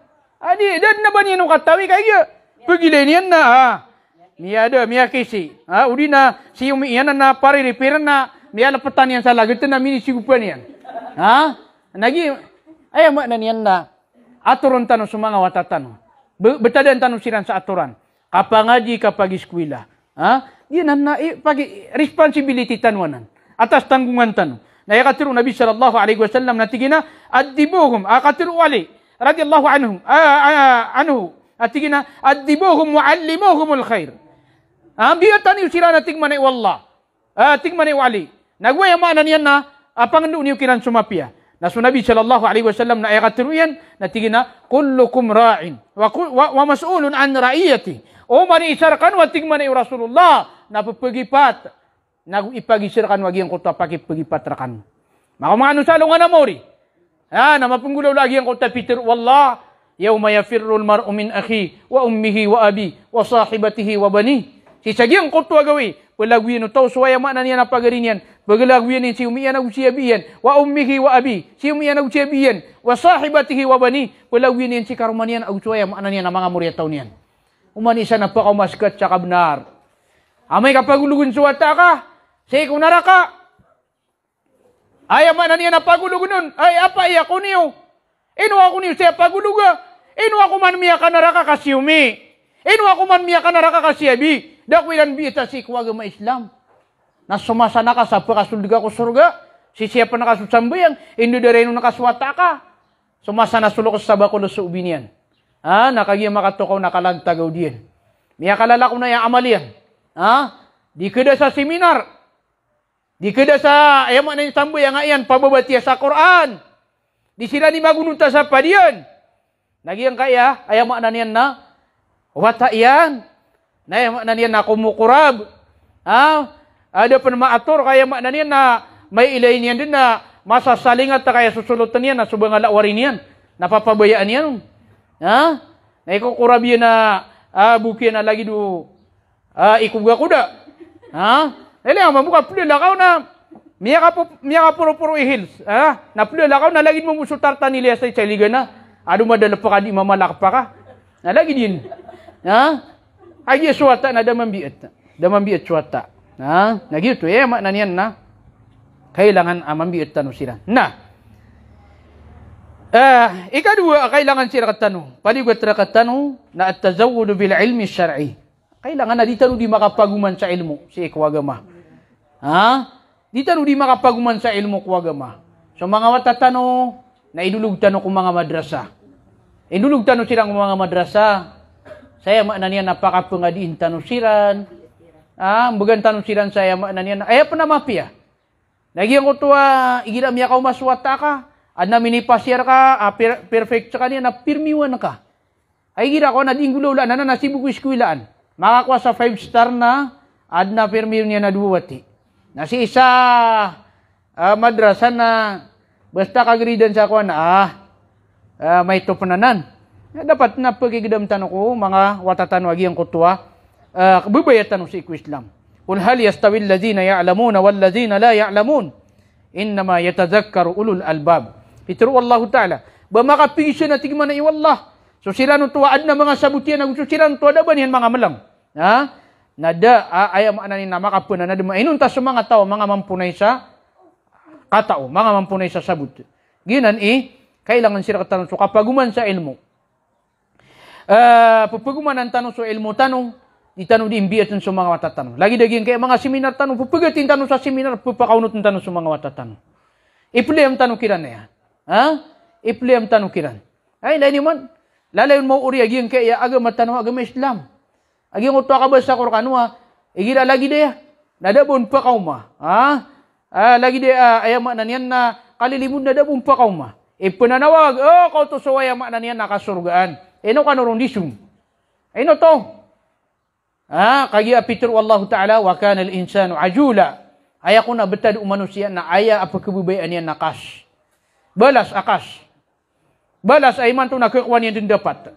Speaker 1: Dad na ba niya nung katawi? Kaya pagilay niyan na, miya kisi. Udi na, si umiiyan na pariripiran na, miya lapatan yan sa lagat na minisigupan yan. Ayamak na niyan na, aturon tanong sa mga watatanong. Betadan tanong siran sa aturan. Kapangaji kapag eskwela. Yan na responsibility tanwanan. Atas tanggungan tanong. Nayakatiru Nabi sallallahu alaihi wasallam natigina addibuhum akatiru Ali radhiyallahu anhu atigina addibuhum wa'allimuhumul khair. Biatan yu siran tigmanay wallah. Tigmanay wali. Nagwaya maanan yan na pangandu niyo kiran sumapia. Nasu Nabi sallallahu alaihi wasallam na ayakatiru yan natigina kullukum ra'in wa mas'ulun an ra'iyati. O mani isarkan wa tigmanay Rasulullah na papagipat. Nag-ipagisirkan wagi ang kota pakipagipat rakan. Maka mga anusalo nga na mori. Na mapunggulaw lagi ang kota Peter. Wallah, yawma yafirru al-mar'u min akhi wa ummihi wa abi wa sahibatihi wa bani. Si sagyang kota gawi. Palagwiyan utaw suwaya maanan niya na pagarinyan. Pagalagwiyan si umiyan ang usiyabiyan. Wa ummihi wa abi. Si umiyan ang usiyabiyan. Wa sahibatihi wa bani. Palagwiyan si karumanian ang suwaya maanan niya na mga muryataw niyan. Umani siya napakamaskat sa kabnar. Amay kapagulugun suwata ka. Say kung naraka, ayaman na niya na pagulugo nun. Ay, apa iya ko niyo? Ino ako niyo siya paguluga. Ino ako man miya ka naraka kasiyumi. Ino ako man miya ka naraka kasiyabi. Dakwilan bita si kuwaga Islam. Nasumasa na ka sa pakasulga ko surga. Si siya pa nakasusambayang. Indo dari nung nakaswata ka. Sumasa na sulok sa bakulo sa ubinian. Nakagya makatukaw nakalagtagaw diyan. Miya kalala ko na yung amalian. Di kada sa seminar. Di kada sa ayaman na yung samboy ang ayan, pababatiya sa Quran. Di sila ni magununta sa padiyan. Nagyang kaya, ayaman na niyan na, wata iyan. Na ayaman na niyan na kumukurab. Ada pa na maator, kaya ayaman na niyan na may ilay niyan din na masasalingat na kaya susulutan niyan na subang alawarin niyan. Napapabayaan niyan. Na ikukurab yan na bukian na lagi do ikuga-kuda. Eli ang mabuka pula lakaw na miya ka puro-puro ihils. Na pula lakaw na lagi mo musutarta nila sa liga na. Ado madala pa ka di mamalak pa ka. Na lagi din. Ay suwata na damambiat. Damambiat suwata. Nagito mak na niyan na. Kailangan mambiat tanong sila. Ikadua kailangan sila katanong. Paligot ra katanong na at-tazawwud bil ilmi syar'i. Kailangan na di tanong di makapaguman sa ilmu si ikwagama. Di tanong di makapaguman sa ilmu kwagama. So mga watatano, na idulog tanong kung mga madrasa. Idulog tanong silang mga madrasa. Saya makna niya napakapangadiin tanong siran. Bagan tanong siran saya makna niya. Ay pa na mapia. Nagyang ko tuwa, igiram niya ka umaswata ka. Ad na minipasyar ka, perfect sa kanya, na pirmiwan ka. Ay gira ko na dinggulula na nasibu ko iskwilaan. Makakuha sa 5-star na, ad na pirmiw niya na duwati. Na si isa madrasa na basta kagridan sa kuha na, may tupananan. Dapat na pagigidam tanong ko, mga watatan wagi ang kutuwa, bubayat tanong si Islam. Kul hal yastawi alladhina ya'lamuna walladhina la ya'lamun. Innama yatadhakkaru ulul albab. Pitru Allah Ta'ala. Ba makapigis na tigman na iwallah. So sila nung tuwaad na mga sabutian na gusto sila nung tuwaad ba niyan mga malang. Nada ayam ananin na makapunan na dumainun ta sa mga tao mga mampunay sa katao, mga mampunay sa sabut. Ginan kailangan sila katanong so kapaguman sa ilmu. Papaguman ang tanong so ilmu tanong itanong di imbiyat sa mga watatanong. Lagi daging kaya mga seminar tanong pupagatin tanong sa seminar pupakaunot ng tanong sa mga watatanong. Ipli ang tanong kiran na yan. Ipli ang tanong kiran. Ay lain naman Lalayon mo uri agiang kaya agama tanu agama Islam. Agiang utwa ka ba sa Qur'anwa, igira lagi dia. Nadabon pa kauma. Lagi dia ayama na niyan na kalilimod nadabon pa kauma. Ipananawag, kau to so ayama na niyan nakasurgaan. Eno kanurong disum. Eno to. Kagi apitur wallahu ta'ala wa kana al-insanu ajula. Aya ko na betad manusia na aya apa kebubayan niya nakas. Balas akas. Balas ay man to nakakuan niya din dapat.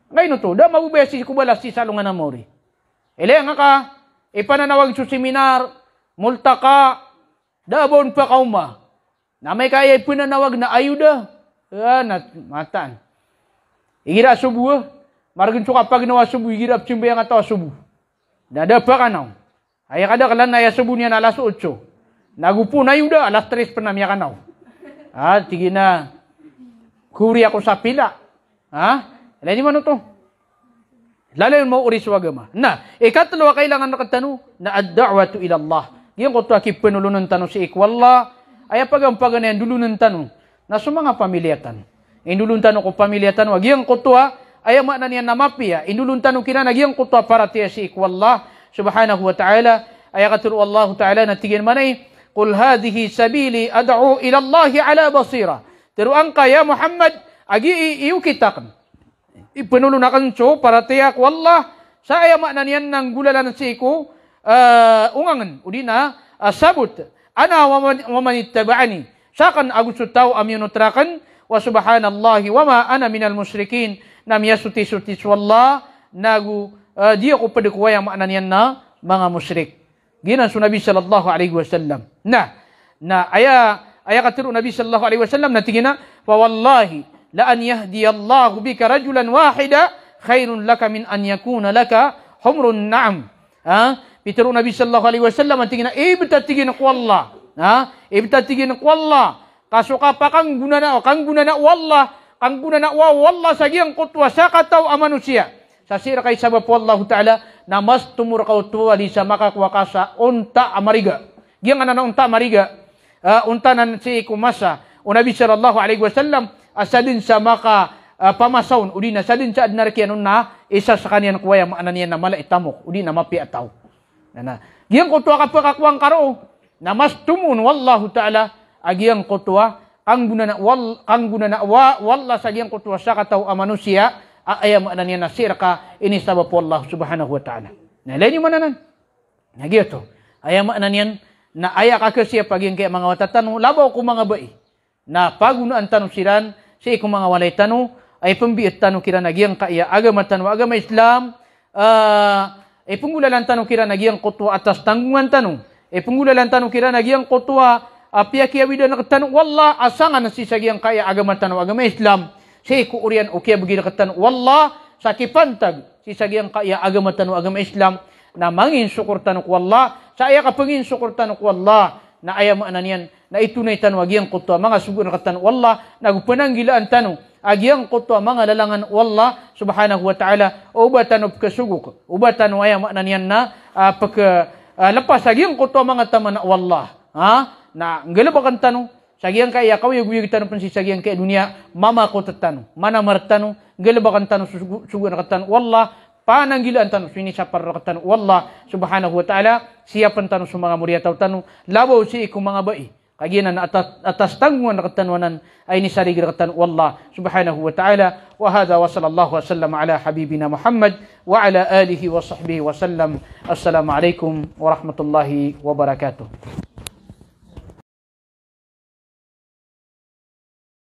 Speaker 1: Ngayon to, da mabubesi ko balas si salungan na mori. Ele nga ka, ipananawag sa seminar, multaka, dabon pa kauma. Na may kaya ipananawag na ayuda. Matan. Igira subuh, margin suka pag nawa subuh, igira psimba yang atawa subuh. Dada pa ka naw. Ay kada kalan na ya subuh niya na alas 8. Nagupo na ayuda, alas 3 pa na miya ka naw. Sige na. Kuri ako sa pila. Lagi man ito. Lalo yung mauri sa agama. Ikatlo, kailangan nakatano na ad-da'watu ila Allah. Yung ko ito penulunan tano si ikwallah. Ay pagampagan na yan, dulunan tano na sa mga pamilyatan. Indulun tano ko pamilyatan, wag yung ko ito ay makna niya namapiya. Indulun tano kinanag yung ko ito para tiya si ikwallah. Subhanahu wa ta'ala. Ay katulu Allah ta'ala na tigin manay. Qul hadhihi sabili ad'u ila Allah ala basira. Teruang kaya Muhammad agi iu kitakan. Ipenulunakan so para tiyak wallah sa aya makna niyan ng gulalan si iku ungangan udina sabut ana wa man ittaba'ani sakan agus tao amyunutrakan wa subhanallahi wa ma ana minal musyrikin nam yasuti wallah nagu dia ko padikuwa yang makna niyan na mga musyrik. Gina su Nabi sallallahu alaihi wasallam. Aya katiru Nabi sallallahu alaihi wasallam natigina fa wallahi la an yahdiyallahu bika rajulan wahida khairun laka min an yakuna laka humrun na'am. Pitiru Nabi sallallahu alaihi wasallam natigina ibtatigin ko Allah. Ibtatigin ko Allah. Kasuka pa kang guna na wallah, kang guna na wallah sa giyang kutwa sa kataw amanusia. Sa sira kay sabab wallahu ta'ala na mas tumur kau tuwa di sa makakuha ka sa unta amariga. Giyang na unta amariga. Unta nan si kumasa o Nabi sallallahu alaihi wasallam asadin sa maka pamasawn udina sadin sa adnarkian na isa sa kaniyan kuwaya maanan niya na mala itamok udina mapi ataw giyang kutwa ka pakakuang karo na mas tumun wallahu ta'ala agiyang kutwa kang guna na wallah sa giyang kutwa sa kataw manusia aya maanan niya na sirka ini sabab wallahu subhanahu wa ta'ala na lain mananan nagyato aya maanan niyan na aya ka siya paging kaya mga watatan labaw ko mga bai na pagunaan tanong silan sa ikong mga walay tanong ay pambiit tanong kira nagyang kaya agama tanong agama Islam ay punggulalan tanong kira nagyang kutwa atas tanggungan tanong ay punggulalan tanong kira nagyang kutwa piyakiawida na katanong wallah asangan na sisagyang kaya agama tanong agama Islam sa iko urian o kaya bagi na katanong wallah sa kipantag sisagyang kaya agama tanong agama Islam na mangin syukur tanong wallah sa aya kapangin syukur tanong wallah na ayam ananian na itunay tanong agyang kutwa mga sugo na katanong wallah nagpananggilaan tanong agyang kutwa mga lalangan wallah subhanahu wa ta'ala uba tanong kasugok uba tanong ayam ananian na lepas agyang kutwa mga taman na wallah na ngalabakan tanong sagyang kaya kau yung tanong pansi sagyang kaya dunia mama ko tatanong mana martanong ngalabakan tanong sugo na katanong wallah pananggilaan tanong sini sa parakatan wallah subhanahu wa ta'ala siyapan tanong sa mga muriyataw tanong labaw si ikong mga bai kaginan na atas tanggungan na katanwanan ay ni sarigi na katanong wallah subhanahu wa ta'ala wa hadha wa sallallahu wa sallam ala habibina Muhammad wa ala alihi wa sahbihi wa sallam assalamu alaikum wa rahmatullahi wa barakatuh.